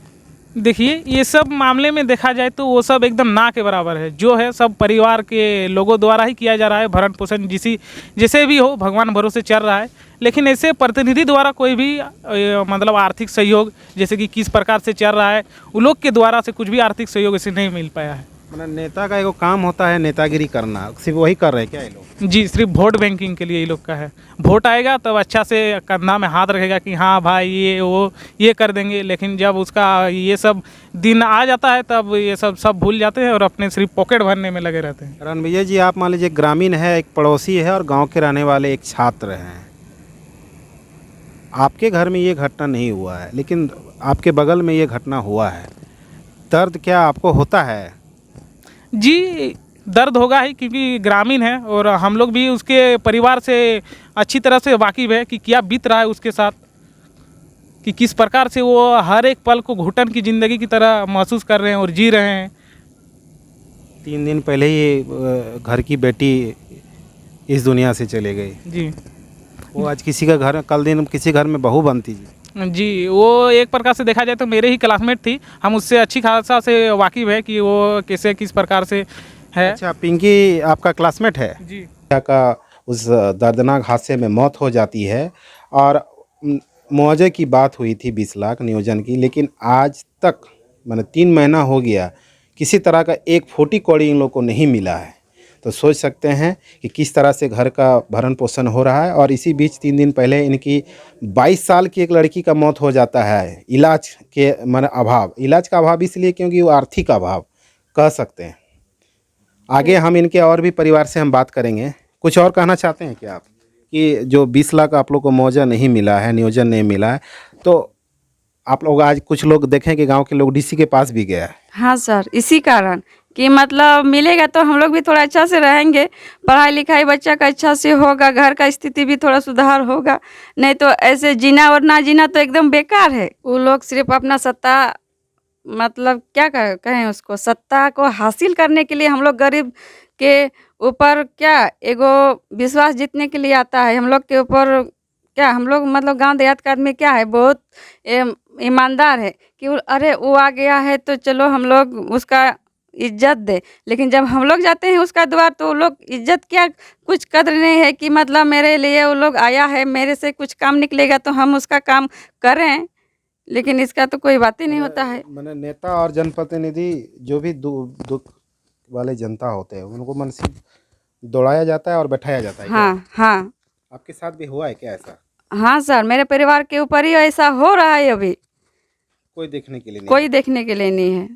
S2: देखिए, ये सब मामले में देखा जाए तो वो सब एकदम ना के बराबर है। जो है सब परिवार के लोगों द्वारा ही किया जा रहा है, भरण पोषण जैसे भी हो भगवान भरोसे चल रहा है। लेकिन ऐसे प्रतिनिधि द्वारा कोई भी मतलब आर्थिक सहयोग जैसे कि किस प्रकार से चल रहा है, उन लोग के द्वारा से कुछ भी आर्थिक सहयोग ऐसे नहीं मिल पाया है।
S3: मतलब नेता का एक काम होता है नेतागिरी करना, सिर्फ वही कर रहे हैं क्या ये लोग?
S2: जी, सिर्फ वोट बैंकिंग के लिए ये लोग का है। वोट आएगा तब अच्छा से कंधा में हाथ रखेगा कि हाँ भाई ये वो ये कर देंगे, लेकिन जब उसका ये सब दिन आ जाता है तब ये सब भूल जाते हैं और अपने सिर्फ पॉकेट भरने में लगे रहते हैं।
S3: रणविजय जी, आप मान लीजिए ग्रामीण है, एक पड़ोसी है और गाँव के रहने वाले एक छात्र हैं। आपके घर में ये घटना नहीं हुआ है, लेकिन आपके बगल में ये घटना हुआ है, दर्द क्या आपको होता है?
S2: जी, दर्द होगा ही, क्योंकि ग्रामीण है और हम लोग भी उसके परिवार से अच्छी तरह से वाकिफ़ है कि क्या बीत रहा है उसके साथ, कि किस प्रकार से वो हर एक पल को घुटन की ज़िंदगी की तरह महसूस कर रहे हैं और जी रहे हैं।
S3: 3 दिन पहले ही घर की बेटी इस दुनिया से चले गई।
S2: जी,
S3: वो आज किसी का घर, कल दिन किसी घर में बहू बनती
S2: जी, वो एक प्रकार से देखा जाए तो मेरे ही क्लासमेट थी, हम उससे अच्छी खासा से वाकिफ़ है कि वो कैसे किस प्रकार से है।
S3: अच्छा, पिंकी आपका क्लासमेट है
S2: जी।
S3: का उस दर्दनाक हादसे में मौत हो जाती है और मुआवजे की बात हुई थी 20 लाख नियोजन की, लेकिन आज तक मैंने 3 महीना हो गया, किसी तरह का एक फोटी कौड़ी इन लोग को नहीं मिला है। तो सोच सकते हैं कि किस तरह से घर का भरण पोषण हो रहा है। और इसी बीच 3 दिन पहले इनकी 22 साल की एक लड़की का मौत हो जाता है, इलाज के अभाव। इलाज का अभाव इसलिए क्योंकि वो आर्थिक अभाव कह सकते हैं। आगे हम इनके और भी परिवार से हम बात करेंगे। कुछ और कहना चाहते हैं क्या आप, कि जो 20 लाख आप लोग को मुआवजा नहीं मिला है, नियोजन नहीं मिला है, तो आप लोग आज कुछ लोग देखें कि गांव के लोग डीसी के पास भी गया है?
S1: हाँ सर, इसी कारण कि मतलब मिलेगा तो हम लोग भी थोड़ा अच्छा से रहेंगे, पढ़ाई लिखाई बच्चा का अच्छा से होगा, घर का स्थिति भी थोड़ा सुधार होगा। नहीं तो ऐसे जीना और ना जीना तो एकदम बेकार है। वो लोग सिर्फ अपना सत्ता, मतलब क्या कहें उसको, सत्ता को हासिल करने के लिए हम लोग गरीब के ऊपर क्या एगो विश्वास जीतने के लिए आता है हम लोग के ऊपर। क्या हम लोग मतलब गांव देहात का आदमी क्या है, बहुत ईमानदार है कि अरे वो आ गया है तो चलो हम लोग उसका इज्जत दे। लेकिन जब हम लोग जाते हैं उसका द्वार तो वो लोग इज्जत क्या, कुछ कद्र नहीं है कि मतलब मेरे लिए वो लोग आया है, मेरे से कुछ काम निकलेगा तो हम उसका काम करें। लेकिन इसका तो कोई बात ही नहीं होता है।
S3: मैंने नेता और जनप्रतिनिधि जो भी दुख वाले जनता होते हैं उनको मन से दौड़ाया जाता है और बैठाया जाता है क्या?
S1: हाँ हाँ
S3: आपके साथ भी हुआ है क्या ऐसा?
S1: हाँ सर, मेरे परिवार के ऊपर ही ऐसा हो रहा है अभी।
S3: कोई देखने के लिए नहीं
S1: कोई देखने के लिए नहीं है,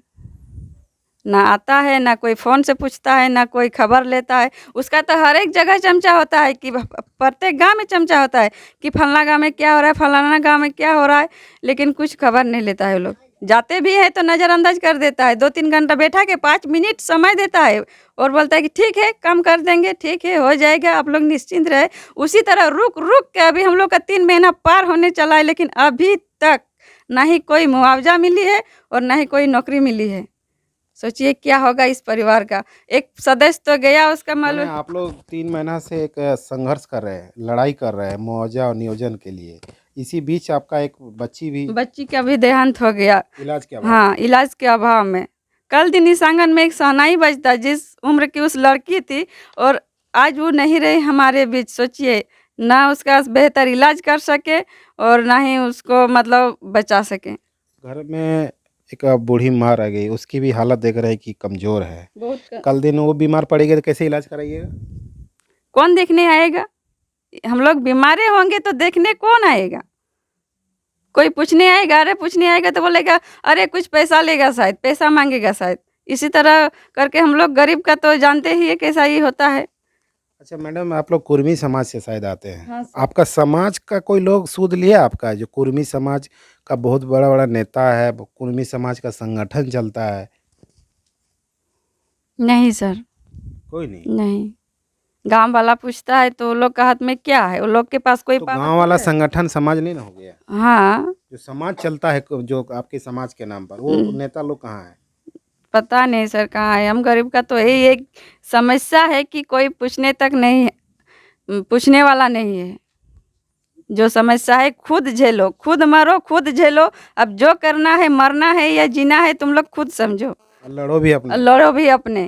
S1: ना आता है, ना कोई फ़ोन से पूछता है, ना कोई खबर लेता है। उसका तो हर एक जगह चमचा होता है कि प्रत्येक गांव में चमचा होता है कि फलाना गांव में क्या हो रहा है, फलाना गांव में क्या हो रहा है, लेकिन कुछ खबर नहीं लेता है वो लोग। जाते भी है तो नज़रअंदाज कर देता है, 2-3 घंटा बैठा के 5 मिनट समय देता है और बोलता है कि ठीक है काम कर देंगे, ठीक है हो जाएगा, आप लोग निश्चिंत रहे। उसी तरह रुक रुक के अभी हम लोग का 3 महीना पार होने चला है, लेकिन अभी तक ना ही कोई मुआवजा मिली है और ना ही कोई नौकरी मिली है। सोचिए क्या होगा इस परिवार का। एक सदस्य तो गया, उसका
S3: माने
S1: मालूम।
S3: आप लोग 3 महीना से एक संघर्ष कर रहे हैं, लड़ाई कर रहे हैं मुआवजा और नियोजन के लिए। इसी बीच आपका एक
S1: बच्ची का भी देहांत हो गया।
S3: इलाज क्या बात?
S1: हाँ, इलाज के अभाव में। कल दिन इस आंगन में एक शहनाई बजता जिस उम्र की उस लड़की थी, और आज वो नहीं रही हमारे बीच। सोचिए, ना उसका बेहतर इलाज कर सके और ना ही उसको मतलब बचा सके।
S3: घर में एक बूढ़ी माँ रह गई, उसकी भी हालत देख रहे हैं कि कमज़ोर है।
S1: बहुत
S3: कल दिन वो बीमार पड़ेगी तो कैसे इलाज कराइएगा?
S1: कौन देखने आएगा? हम लोग बीमारे होंगे तो देखने कौन आएगा? कोई पूछने आएगा? अरे पूछने आएगा तो बोलेगा अरे कुछ पैसा लेगा, शायद पैसा मांगेगा शायद। इसी तरह करके हम लोग गरीब का तो जानते ही है कैसा ही होता है।
S3: अच्छा मैडम, आप लोग कुर्मी समाज से शायद आते हैं।
S1: हाँ सर।
S3: आपका समाज का कोई लोग सूद लिया आपका? जो कुर्मी समाज का बहुत बड़ा बड़ा नेता है, कुर्मी समाज का संगठन चलता है।
S1: नहीं सर,
S3: कोई नहीं।
S1: नहीं। गांव वाला पूछता है तो वो लोग के हाथ में क्या है, वो लोग के पास कोई
S3: तो
S1: पावर
S3: गांव वाला
S1: है?
S3: संगठन समाज नहीं ना हो गया?
S1: हाँ,
S3: जो समाज चलता है जो आपके समाज के नाम पर, वो नेता लोग कहाँ है?
S1: पता नहीं सर कहाँ है। हम गरीब का तो यही एक समस्या है कि कोई पूछने तक नहीं है, पूछने वाला नहीं है। जो समस्या है खुद झेलो, खुद मरो, खुद झेलो। अब जो करना है, मरना है या जीना है, तुम लोग खुद समझो।
S3: और लड़ो भी अपने।
S1: लड़ो भी अपने।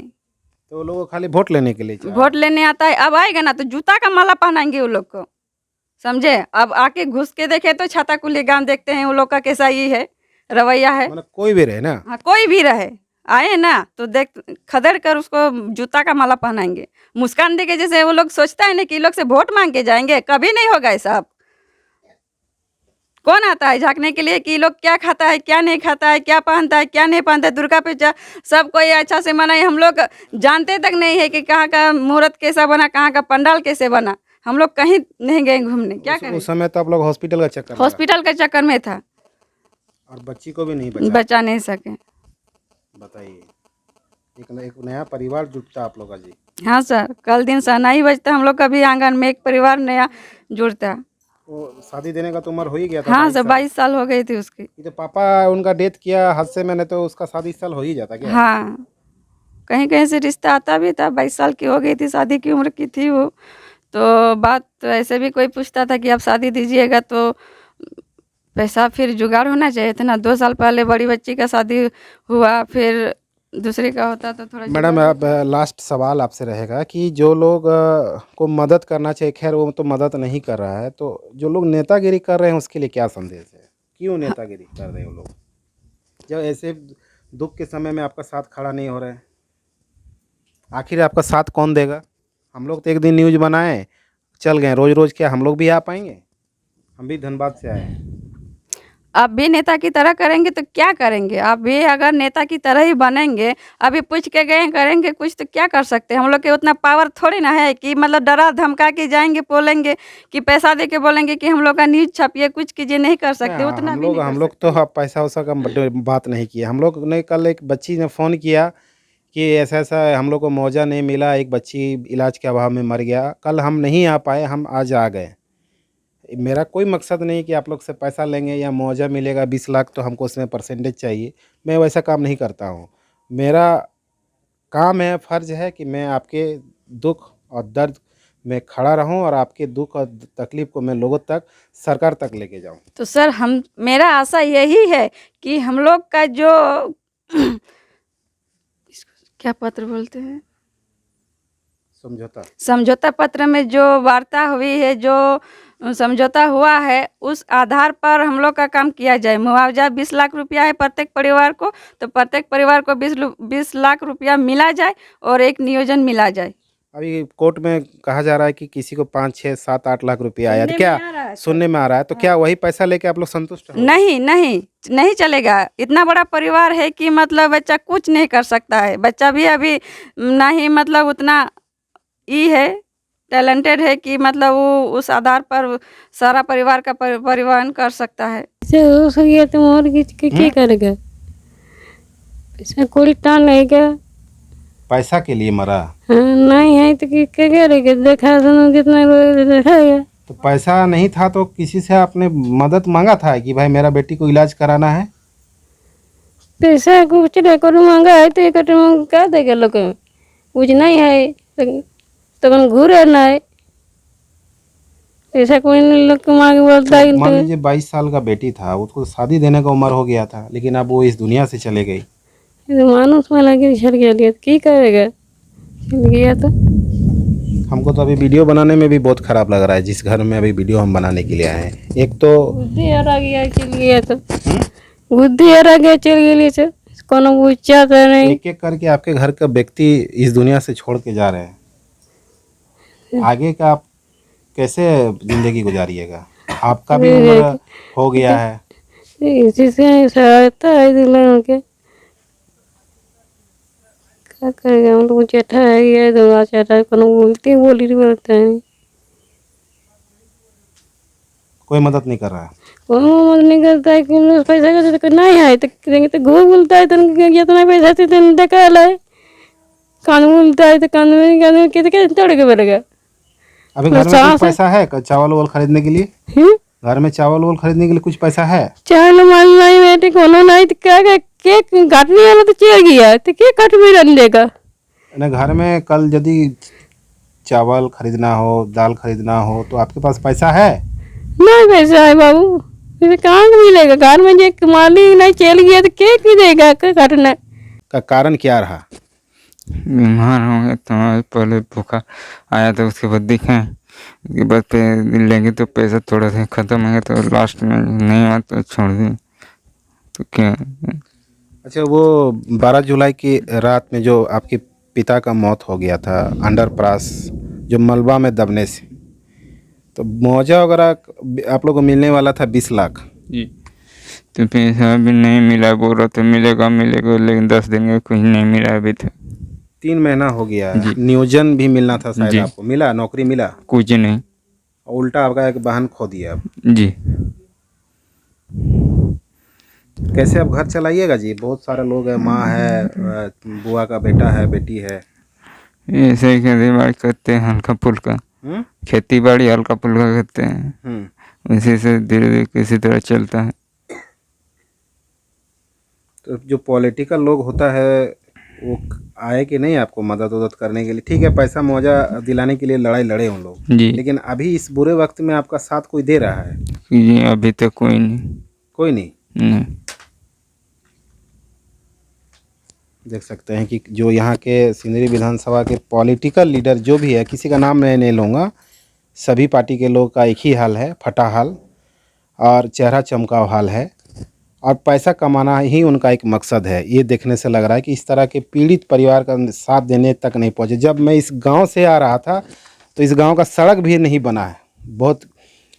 S3: तो वो लोग को खाली वोट लेने के लिए चाहिए।
S1: वोट लेने आता है, अब आएगा ना तो जूता का माला पहनाएंगे वो लोग को, समझे? अब आके घुस के देखे तो छाता कुली गांव देखते हैं वो लोग का कैसा ही है, रवैया है।
S3: मतलब कोई भी रहे ना।
S1: हाँ, कोई भी रहे, आए ना तो देख खदेड़ कर उसको जूता का माला पहनाएंगे, मुस्कान दे के। जैसे वो लोग सोचता है ना कि लोग से वोट मांग के जाएंगे, कभी नहीं होगा ऐसा। अब कौन आता है झांकने के लिए कि लोग क्या खाता है, क्या नहीं खाता है, क्या पहनता है, क्या नहीं पहनता है? दुर्गा पूजा सब कोई अच्छा से मनाए, हम लोग जानते तक नहीं है कि कहाँ का मुहूर्त कैसा बना, कहाँ का पंडाल कैसे बना। हम लोग कहीं नहीं गए घूमने, क्या करें?
S3: उस समय तो आप लोग हॉस्पिटल का चक्कर लगा।
S1: हॉस्पिटल के चक्कर में था,
S3: और बच्ची को भी नहीं बचा।
S1: बचा नहीं सके।
S3: बताइए, एक नया परिवार जुटता आप लोग का जी।
S1: हाँ सर, कल दिन शहनाई बजता, हम लोग का भी आंगन में एक परिवार नया जुड़ता।
S3: वो शादी देने का तो उम्र हो ही गया था।
S1: हाँ
S3: 22
S1: सर,
S3: साल।
S1: 22 साल हो गई थी उसकी।
S3: ये तो पापा उनका डेथ किया हादसे में, नहीं तो उसका शादी इस साल हो ही जाता क्या?
S1: हाँ, कहीं कहीं से रिश्ता आता भी था। 22 साल की हो गई थी, शादी की उम्र की थी वो। तो बात तो ऐसे भी कोई पूछता था कि आप शादी दीजिएगा तो पैसा फिर जुगाड़ होना चाहिए था ना। 2 साल पहले बड़ी बच्ची का शादी हुआ, फिर दूसरे का होता तो थोड़ा
S3: मैडम,
S1: जुगाड़।
S3: अब लास्ट सवाल आपसे रहेगा कि जो लोग को मदद करना चाहिए, खैर वो तो मदद नहीं कर रहा है, तो जो लोग नेतागिरी कर रहे हैं उसके लिए क्या संदेश है? क्यों नेतागिरी कर रहे हैं वो लोग, जब ऐसे दुख के समय में आपका साथ खड़ा नहीं हो रहा है? आखिर आपका साथ कौन देगा? हम लोग तो एक दिन न्यूज़ बनाए चल गए, रोज़ रोज़ क्या हम लोग भी आ पाएंगे? हम भी धनबाद से आए हैं।
S1: आप भी नेता की तरह करेंगे तो क्या करेंगे? आप भी अगर नेता की तरह ही बनेंगे, अभी पूछ के गए करेंगे कुछ तो क्या कर सकते हैं? हम लोग के उतना पावर थोड़ी ना है कि मतलब डरा धमका के जाएंगे, बोलेंगे कि पैसा दे के बोलेंगे कि हम लोग का न्यूज़ छापिए, कुछ कीजिए, नहीं कर सकते उतना भी नहीं कर
S3: हम लोग तो पैसा वैसा का बात नहीं किया। हम लोग ने कल एक बच्ची ने फ़ोन किया कि ऐसा ऐसा हम लोग को मुआवजा नहीं मिला, एक बच्ची इलाज के अभाव में मर गया, कल हम नहीं आ पाए, हम आज आ गए। मेरा कोई मकसद नहीं कि आप लोग से पैसा लेंगे या मुआवजा मिलेगा 20 लाख तो हमको उसमें परसेंटेज चाहिए, मैं वैसा काम नहीं करता हूँ। मेरा काम है, फ़र्ज़ है कि मैं आपके दुख और दर्द में खड़ा रहूं और आपके दुख और तकलीफ़ को मैं लोगों तक, सरकार तक लेके जाऊं।
S1: तो सर हम मेरा आशा यही है कि हम लोग का जो इसको क्या पत्र बोलते हैं, समझौता पत्र में जो वार्ता हुई है, जो समझौता हुआ है, उस आधार पर हम लोग का काम किया जाए। मुआवजा 20 लाख रुपया है प्रत्येक परिवार को, तो प्रत्येक परिवार को 20 लाख रुपया मिला जाए और एक नियोजन मिला जाए।
S3: अभी कोर्ट में कहा जा रहा है कि किसी को 5, 6, 7, 8 लाख रुपया आया, तो क्या सुनने में आ रहा है, तो क्या वही पैसा लेके आप लोग संतुष्ट हो?
S1: नहीं नहीं नहीं चलेगा। इतना बड़ा परिवार है कि मतलब बच्चा कुछ नहीं कर सकता है। बच्चा भी अभी नहीं मतलब उतना है, टैलेंटेड है कि मतलब वो उस आधार पर सारा परिवार का परिवहन कर सकता है।
S4: से हो गया तो और क्या करेगा? पैसा कोई टाल लेगा,
S3: पैसा के लिए मरा?
S4: हाँ नहीं है तो क्या करेगा? देखा सुनो कितना दिखाएगा।
S3: तो पैसा नहीं था तो किसी से आपने मदद मांगा था कि भाई मेरा बेटी को इलाज कराना है?
S4: पैसा कुछ करो मांगा है तो एक क्या देगा लोग? कुछ नहीं है तो घूर ना है, ऐसा कोई लोग को मांगे बोलता है।
S3: मान लीजिए 22 साल का बेटी था, उसको शादी देने का उम्र हो गया था, लेकिन अब वो इस दुनिया से चले गई।
S4: मानुस वाला के छड़ गया लिया तो की करेगा? चल गया तो
S3: हमको तो अभी वीडियो बनाने में भी बहुत खराब लग रहा है, जिस घर में अभी वीडियो हम बनाने के लिए आए हैं। एक तो
S4: बुद्धि हरा गया, चल गया तो बुद्धि हरा गया, चल गया तो कोनो पूछा तो नहीं।
S3: एक एक करके आपके घर का व्यक्ति इस दुनिया से छोड़ के जा रहे हैं। आगे का आप कैसे जिंदगी गुजारिएगा? आपका भी उम्र हो गया है।
S4: इसी से सहायता है दुल्हन के, क्या करेगा? हम लोग चटा है ये दूंगा चटा, कोनो बोलती बोली बोलता है,
S3: कोई मदद नहीं कर रहा है।
S4: कोनो मदद नहीं करता है कि पैसा का तो नहीं है तो करेंगे तो घूर बोलता है तो इतना पैसा थे तो देखा है, कान बोलता है तो कान में कैसे तोड़ के बोलेगा?
S3: अभी घर में कुछ पैसा है चावल वावल खरीदने के लिए? घर में चावल वावल खरीदने के लिए कुछ पैसा है?
S4: चावल माल नहीं बेटे, कोनो नहीं तो क्या केक काटने वाला तो चल गया तो केक काट भी रन देगा
S3: ना। घर में कल यदि चावल खरीदना हो, दाल खरीदना हो तो आपके पास पैसा है?
S4: नहीं पैसा है बाबू, फिर कहाँ मिलेगा? घर में जो माली नहीं चल गया तो केक भी देगा काटना
S3: का कारण क्या रहा?
S5: बीमार हो गए तो पहले भूखा आया तो उसके बाद दिखाएं कि बस पे लेंगे तो पैसा थोड़ा सा ख़त्म हो गया, तो लास्ट में नहीं हुआ तो छोड़ दी। तो क्या?
S3: अच्छा, वो 12 जुलाई की रात में जो आपके पिता का मौत हो गया था अंडरपास जो मलबा में दबने से, तो मुआवजा वगैरह आप लोगों को मिलने वाला था 20 लाख
S5: जी, तो पैसा भी नहीं मिला। बोल रहा था मिलेगा मिलेगा, लेकिन 10 दिन में कुछ नहीं मिला अभी तक।
S3: 3 महीना हो गया है। नियोजन भी मिलना था शायद आपको, मिला? नौकरी मिला?
S5: कुछ नहीं,
S3: उल्टा आपका एक वाहन खो दिया अब।
S5: जी।
S3: कैसे अब घर चलाइएगा जी? बहुत सारे लोग हैं, माँ है, बुआ का बेटा है, बेटी है।
S5: ऐसे ही खेती बाड़ी करते हैं हल्का फुल्का, खेती बाड़ी हल्का फुल्का करते हैं, उसी से धीरे धीरे किसी तरह चलता है।
S3: तो जो पॉलिटिकल लोग होता है वो आए कि नहीं आपको मदद उदद करने के लिए? ठीक है, पैसा मुआवजा दिलाने के लिए लड़ाई लड़े उन लोग, लेकिन अभी इस बुरे वक्त में आपका साथ कोई दे रहा है?
S5: जी अभी तक कोई नहीं।
S3: कोई नहीं?
S5: नहीं।
S3: देख सकते हैं कि जो यहाँ के सिंदरी विधानसभा के पॉलिटिकल लीडर जो भी है, किसी का नाम मैं नहीं लूँगा, सभी पार्टी के लोग का एक ही हाल है, फटा हाल और चेहरा चमकाव हाल है, और पैसा कमाना ही उनका एक मकसद है। ये देखने से लग रहा है कि इस तरह के पीड़ित परिवार का साथ देने तक नहीं पहुँचे। जब मैं इस गांव से आ रहा था तो इस गांव का सड़क भी नहीं बना है, बहुत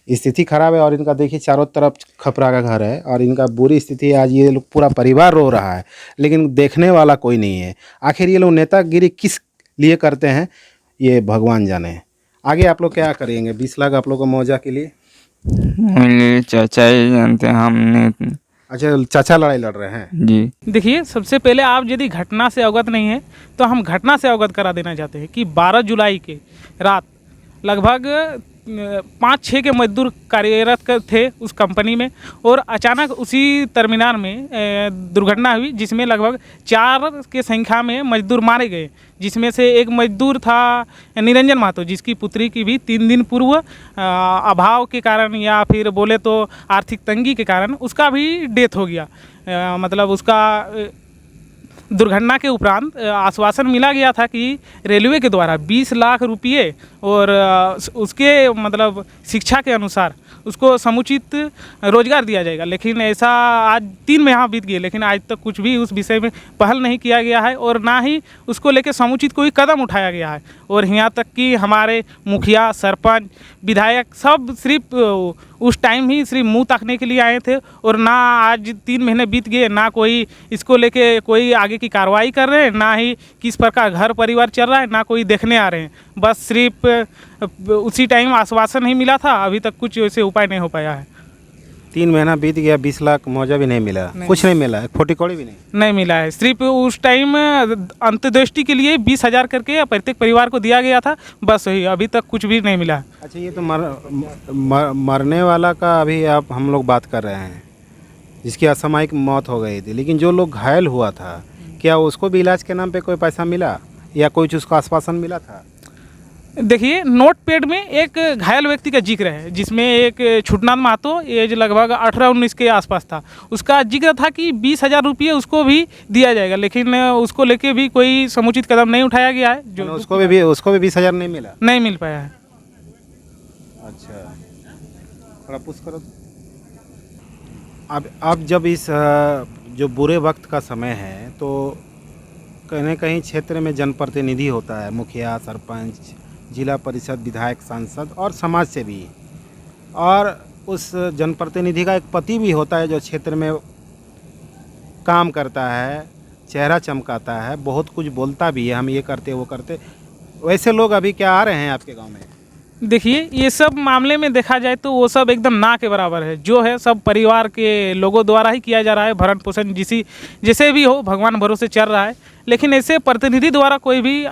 S3: स्थिति खराब है। और इनका देखिए चारों तरफ खपरा का घर है और इनका बुरी स्थिति है। आज ये लोग पूरा परिवार रो रहा है, लेकिन देखने वाला कोई नहीं है। आखिर ये लोग नेतागिरी किस लिए करते हैं ये भगवान जाने। आगे आप लोग क्या करेंगे? 20 लाख आप लोग को मुआवजा के लिए?
S5: मेरे चाचा ही जानते हैं, हमने
S3: अच्छा, चाचा लड़ाई लड़ रहे हैं।
S5: जी।
S2: देखिए, सबसे पहले आप यदि घटना से अवगत नहीं है तो हम घटना से अवगत करा देना चाहते हैं कि 12 जुलाई के रात लगभग 5-6 के मजदूर कार्यरत थे उस कंपनी में, और अचानक उसी टर्मिनल में दुर्घटना हुई जिसमें लगभग 4 के संख्या में मजदूर मारे गए, जिसमें से एक मजदूर था निरंजन महतो, जिसकी पुत्री की भी 3 दिन पूर्व अभाव के कारण या फिर बोले तो आर्थिक तंगी के कारण उसका भी डेथ हो गया। मतलब उसका दुर्घटना के उपरांत आश्वासन मिला गया था कि रेलवे के द्वारा 20 लाख रुपये और उसके मतलब शिक्षा के अनुसार उसको समुचित रोजगार दिया जाएगा, लेकिन ऐसा आज 3 महीना बीत गए, लेकिन आज तक कुछ भी उस विषय में पहल नहीं किया गया है और ना ही उसको लेकर समुचित कोई कदम उठाया गया है। और यहाँ तक कि हमारे मुखिया, सरपंच, विधायक सब सिर्फ उस टाइम ही सिर्फ मुंह ताकने के लिए आए थे, और ना आज 3 महीने बीत गए, ना कोई इसको लेके कोई आगे की कार्रवाई कर रहे हैं, ना ही किस प्रकार घर परिवार चल रहा है, ना कोई देखने आ रहे हैं। बस सिर्फ उसी टाइम आश्वासन ही मिला था, अभी तक कुछ वैसे उपाय नहीं हो पाया है।
S3: 3 महीना बीत गया, 20 लाख मुआवजा भी नहीं मिला, कुछ नहीं मिला, फोटी कौड़ी भी
S2: नहीं मिला है। सिर्फ उस टाइम अंत्येष्टि के लिए 20,000 करके प्रत्येक परिवार को दिया गया था, बस वही, अभी तक कुछ भी नहीं मिला।
S3: अच्छा, ये तो मरने वाला का अभी आप हम लोग बात कर रहे हैं, जिसकी असामयिक मौत हो गई थी, लेकिन जो लोग घायल हुआ था, क्या उसको भी इलाज के नाम पे कोई पैसा मिला या कुछ उसको आश्वासन मिला था?
S2: देखिए, नोट पेड में एक घायल व्यक्ति का जिक्र है, जिसमें एक छुटनाथ महतो एज लगभग 18-19 के आसपास था, उसका जिक्र था कि 20,000 रुपये उसको भी दिया जाएगा, लेकिन उसको लेके भी कोई समुचित कदम नहीं उठाया गया है। जो
S3: उसको भी 20,000 नहीं मिला,
S2: नहीं मिल पाया है।
S3: अच्छा, थोड़ा पुश करो। अब जब इस जो बुरे वक्त का समय है, तो कहीं न कहीं क्षेत्र में जनप्रतिनिधि होता है, मुखिया, सरपंच, जिला परिषद, विधायक, सांसद और समाज से भी, और उस जनप्रतिनिधि का एक पति भी होता है जो क्षेत्र में काम करता है, चेहरा चमकाता है, बहुत कुछ बोलता भी है, हम ये करते वो करते। वैसे लोग अभी क्या आ रहे हैं आपके गांव में?
S2: देखिए, ये सब मामले में देखा जाए तो वो सब एकदम ना के बराबर है, जो है सब परिवार के लोगों द्वारा ही किया जा रहा है, भरण पोषण जैसे भी हो भगवान भरोसे चल रहा है, लेकिन ऐसे प्रतिनिधि द्वारा कोई भी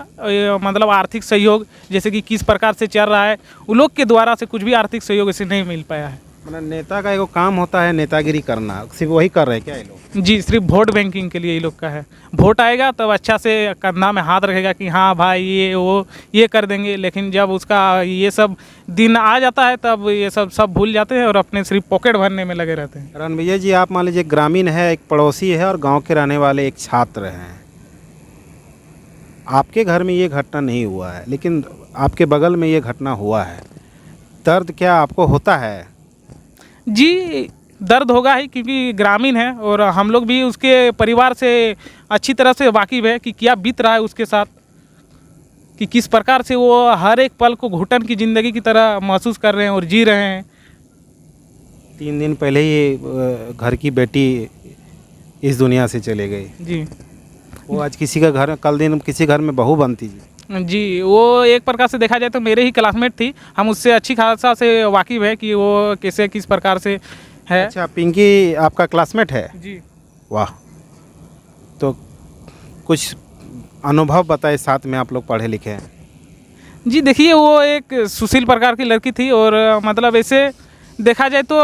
S2: मतलब आर्थिक सहयोग जैसे कि किस प्रकार से चल रहा है, उन लोग के द्वारा से कुछ भी आर्थिक सहयोग ऐसे नहीं मिल पाया है।
S3: मतलब नेता का एक काम होता है नेतागिरी करना, सिर्फ वही कर रहे हैं क्या ये लोग?
S2: जी, सिर्फ वोट बैंकिंग के लिए ये लोग का है। वोट आएगा तब अच्छा से कंधा में हाथ रखेगा कि हाँ भाई ये वो ये कर देंगे, लेकिन जब उसका ये सब दिन आ जाता है तब ये सब भूल जाते हैं और अपने सिर्फ पॉकेट भरने में लगे रहते हैं।
S3: रणविजय जी, आप मान लीजिए ग्रामीण है, एक पड़ोसी है और गांव के रहने वाले एक छात्र हैं। आपके घर में ये घटना नहीं हुआ है, लेकिन आपके बगल में ये घटना हुआ है, दर्द क्या आपको होता है?
S2: जी, दर्द होगा ही, क्योंकि ग्रामीण है और हम लोग भी उसके परिवार से अच्छी तरह से वाकिफ़ है कि क्या बीत रहा है उसके साथ, कि किस प्रकार से वो हर एक पल को घुटन की ज़िंदगी की तरह महसूस कर रहे हैं और जी रहे हैं।
S3: 3 दिन पहले ही घर की बेटी इस दुनिया से चले गई।
S2: जी,
S3: वो आज किसी का घर, कल दिन किसी घर में बहू बनती
S2: जी, वो एक प्रकार से देखा जाए तो मेरे ही क्लासमेट थी, हम उससे अच्छी खासा से वाकिफ़ है कि वो कैसे किस प्रकार से है।
S3: अच्छा, पिंकी आपका क्लासमेट है?
S2: जी।
S3: वाह, तो कुछ अनुभव बताए, साथ में आप लोग पढ़े लिखे हैं।
S2: जी, देखिए, वो एक सुशील प्रकार की लड़की थी और मतलब ऐसे देखा जाए तो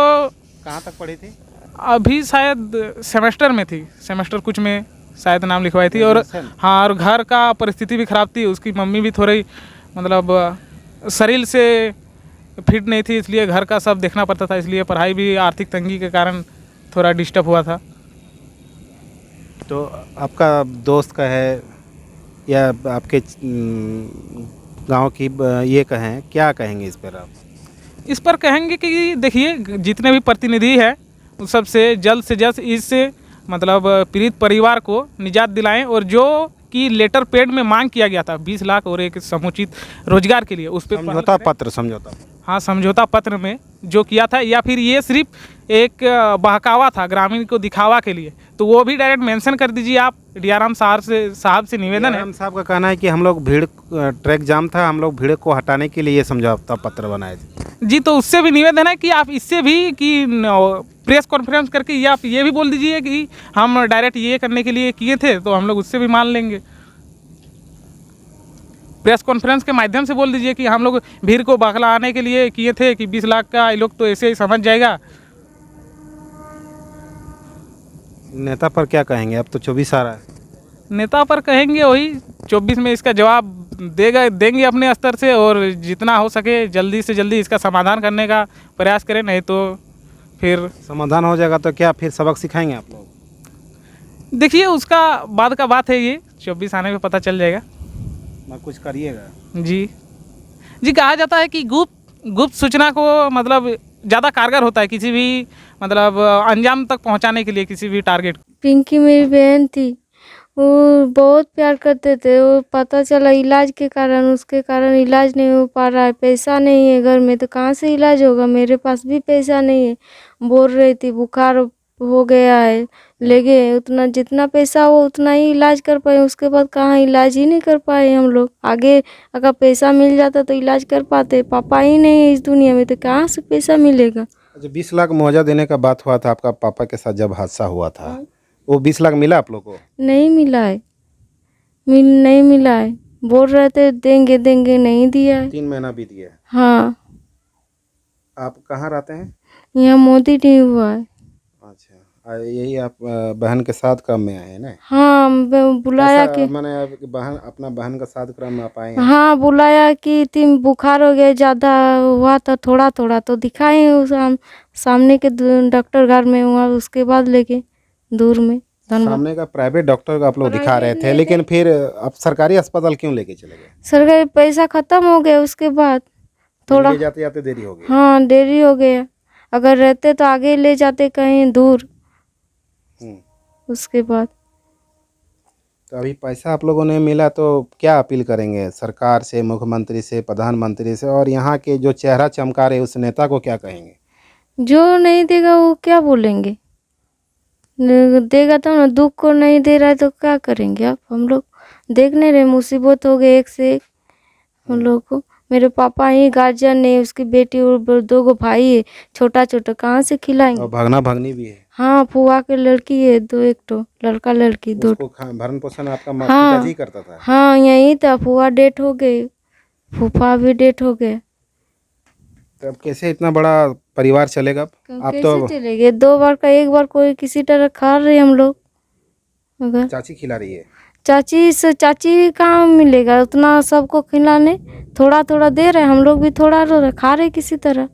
S3: कहाँ तक पढ़ी थी?
S2: अभी शायद सेमेस्टर में थी, सेमेस्टर कुछ में शायद नाम लिखवाई थी, और हाँ, और घर का परिस्थिति भी ख़राब थी, उसकी मम्मी भी थोड़ी मतलब शरीर से फिट नहीं थी, इसलिए घर का सब देखना पड़ता था, इसलिए पढ़ाई भी आर्थिक तंगी के कारण थोड़ा डिस्टर्ब हुआ था।
S3: तो आपका दोस्त का है या आपके गांव की ये कहें, क्या कहेंगे इस पर आप?
S2: इस पर कहेंगे कि देखिए, जितने भी प्रतिनिधि हैं उस सब से जल्द इससे मतलब पीड़ित परिवार को निजात दिलाएं, और जो कि लेटर पेड में मांग किया गया था 20 लाख और एक समुचित रोजगार के लिए, उस पर समझौता पत्र में जो किया था, या फिर ये सिर्फ एक बहकावा था ग्रामीण को दिखावा के लिए, तो वो भी डायरेक्ट मेंशन कर दीजिए आप। डीआरएम साहब से निवेदन है।
S3: डीआरएम साहब का कहना है कि हम लोग भीड़, ट्रैक जाम था, हम लोग भीड़ को हटाने के लिए ये समझौता पत्र बनाए थे।
S2: जी, तो उससे भी निवेदन है कि आप इससे भी कि प्रेस कॉन्फ्रेंस करके या आप ये भी बोल दीजिए कि हम डायरेक्ट ये करने के लिए किए थे, तो हम लोग उससे भी मान लेंगे। प्रेस कॉन्फ्रेंस के माध्यम से बोल दीजिए कि हम लोग भीड़ को बहलाने के लिए किए थे कि 20 लाख का, ये लोग तो ऐसे ही समझ जाएगा।
S3: नेता पर क्या कहेंगे? अब तो 24 आ रहा है।
S2: नेता पर कहेंगे वही 24 में इसका जवाब देंगे अपने स्तर से, और जितना हो सके जल्दी से जल्दी इसका समाधान करने का प्रयास करें, नहीं तो फिर
S3: समाधान हो जाएगा तो क्या फिर सबक सिखाएंगे आप लोग?
S2: देखिए उसका बाद का बात है, ये 24 आने में पता चल जाएगा।
S3: ना कुछ करिएगा।
S2: जी कहा जाता है कि गुप्त सूचना को मतलब ज़्यादा कारगर होता है किसी भी मतलब अंजाम तक पहुंचाने के लिए, किसी भी टारगेट।
S4: पिंकी मेरी बहन थी, वो बहुत प्यार करते थे। वो पता चला इलाज के कारण, उसके कारण इलाज नहीं हो पा रहा है। पैसा नहीं है घर में, तो कहाँ से इलाज होगा? मेरे पास भी पैसा नहीं है। बोल रही थी बुखार हो गया है, ले गए, उतना जितना पैसा हो उतना ही इलाज कर पाए। उसके बाद कहाँ, इलाज ही नहीं कर पाए हम लोग। आगे अगर पैसा मिल जाता तो इलाज कर पाते। पापा ही नहीं है इस दुनिया में, तो कहाँ से पैसा मिलेगा?
S3: अच्छा, 20 लाख मुआवजा देने का बात हुआ था आपका पापा के साथ जब हादसा हुआ था, वो 20 लाख मिला आप लोग को?
S4: नहीं मिला है, नहीं मिला है। बोल रहे थे देंगे देंगे, नहीं दिया है।
S3: 3 महीना बीत गया।
S4: हाँ,
S3: आप कहाँ रहते हैं?
S4: यहाँ मोदी नहीं हुआ है।
S3: अच्छा, यही आप बहन के साथ क्रम में आए हैं ना?
S4: हाँ, बुलाया कि
S3: मैंने बहन अपना बहन का साथ क्रम में आप आए हैं?
S4: हाँ, बुलाया कि तुम बुखार हो गया, ज़्यादा हुआ था थोड़ा थोड़ा, तो दिखाए उस सामने के डॉक्टर घर में हुआ। उसके बाद लेके दूर में धनबाद
S3: सामने का प्राइवेट डॉक्टर को आप लोग दिखा रहे थे, लेकिन फिर आप सरकारी अस्पताल क्यों लेके चले गए?
S4: सरकारी पैसा खत्म हो गया। उसके बाद थोड़ा
S3: ले जाते जाते देरी हो गई।
S4: हाँ, देरी हो गया। अगर रहते तो आगे ले जाते कहीं दूर। उसके बाद
S3: तो अभी पैसा आप लोगों ने मिला, तो क्या अपील करेंगे सरकार से, मुख्यमंत्री से, प्रधानमंत्री से, और यहाँ के जो चेहरा चमका रहे उस नेता को क्या कहेंगे?
S4: जो नहीं देगा वो क्या बोलेंगे? देगा तो ना, दुख को नहीं दे रहा है तो क्या करेंगे आप? हम लोग देख नहीं रहे, मुसीबत हो गई एक से एक हम लोग को। मेरे पापा ही गार्जियन ने, उसकी बेटी और 2 भाई है छोटा छोटा, कहाँ से खिलाएंगे?
S3: और भागना भागनी भी है।
S4: हाँ, फुआ के लड़की है, 2 एक तो लड़का लड़की 2।
S3: उसको भरण पोषण आपका
S4: हाँ
S3: पिताजी करता था?
S4: हाँ, यही था। फुआ डेट हो गई, फूफा भी डेट हो गए।
S3: तो अब कैसे इतना बड़ा परिवार चलेगा? आप
S4: कैसे
S3: तो
S4: चलेंगे? 2 बार का, एक बार कोई किसी तरह खा रहे हम लोग। अगर
S3: चाची खिला रही है।
S4: चाची कहाँ मिलेगा उतना सबको खिलाने? थोड़ा थोड़ा दे रहे, हम लोग भी थोड़ा खा रहे किसी तरह।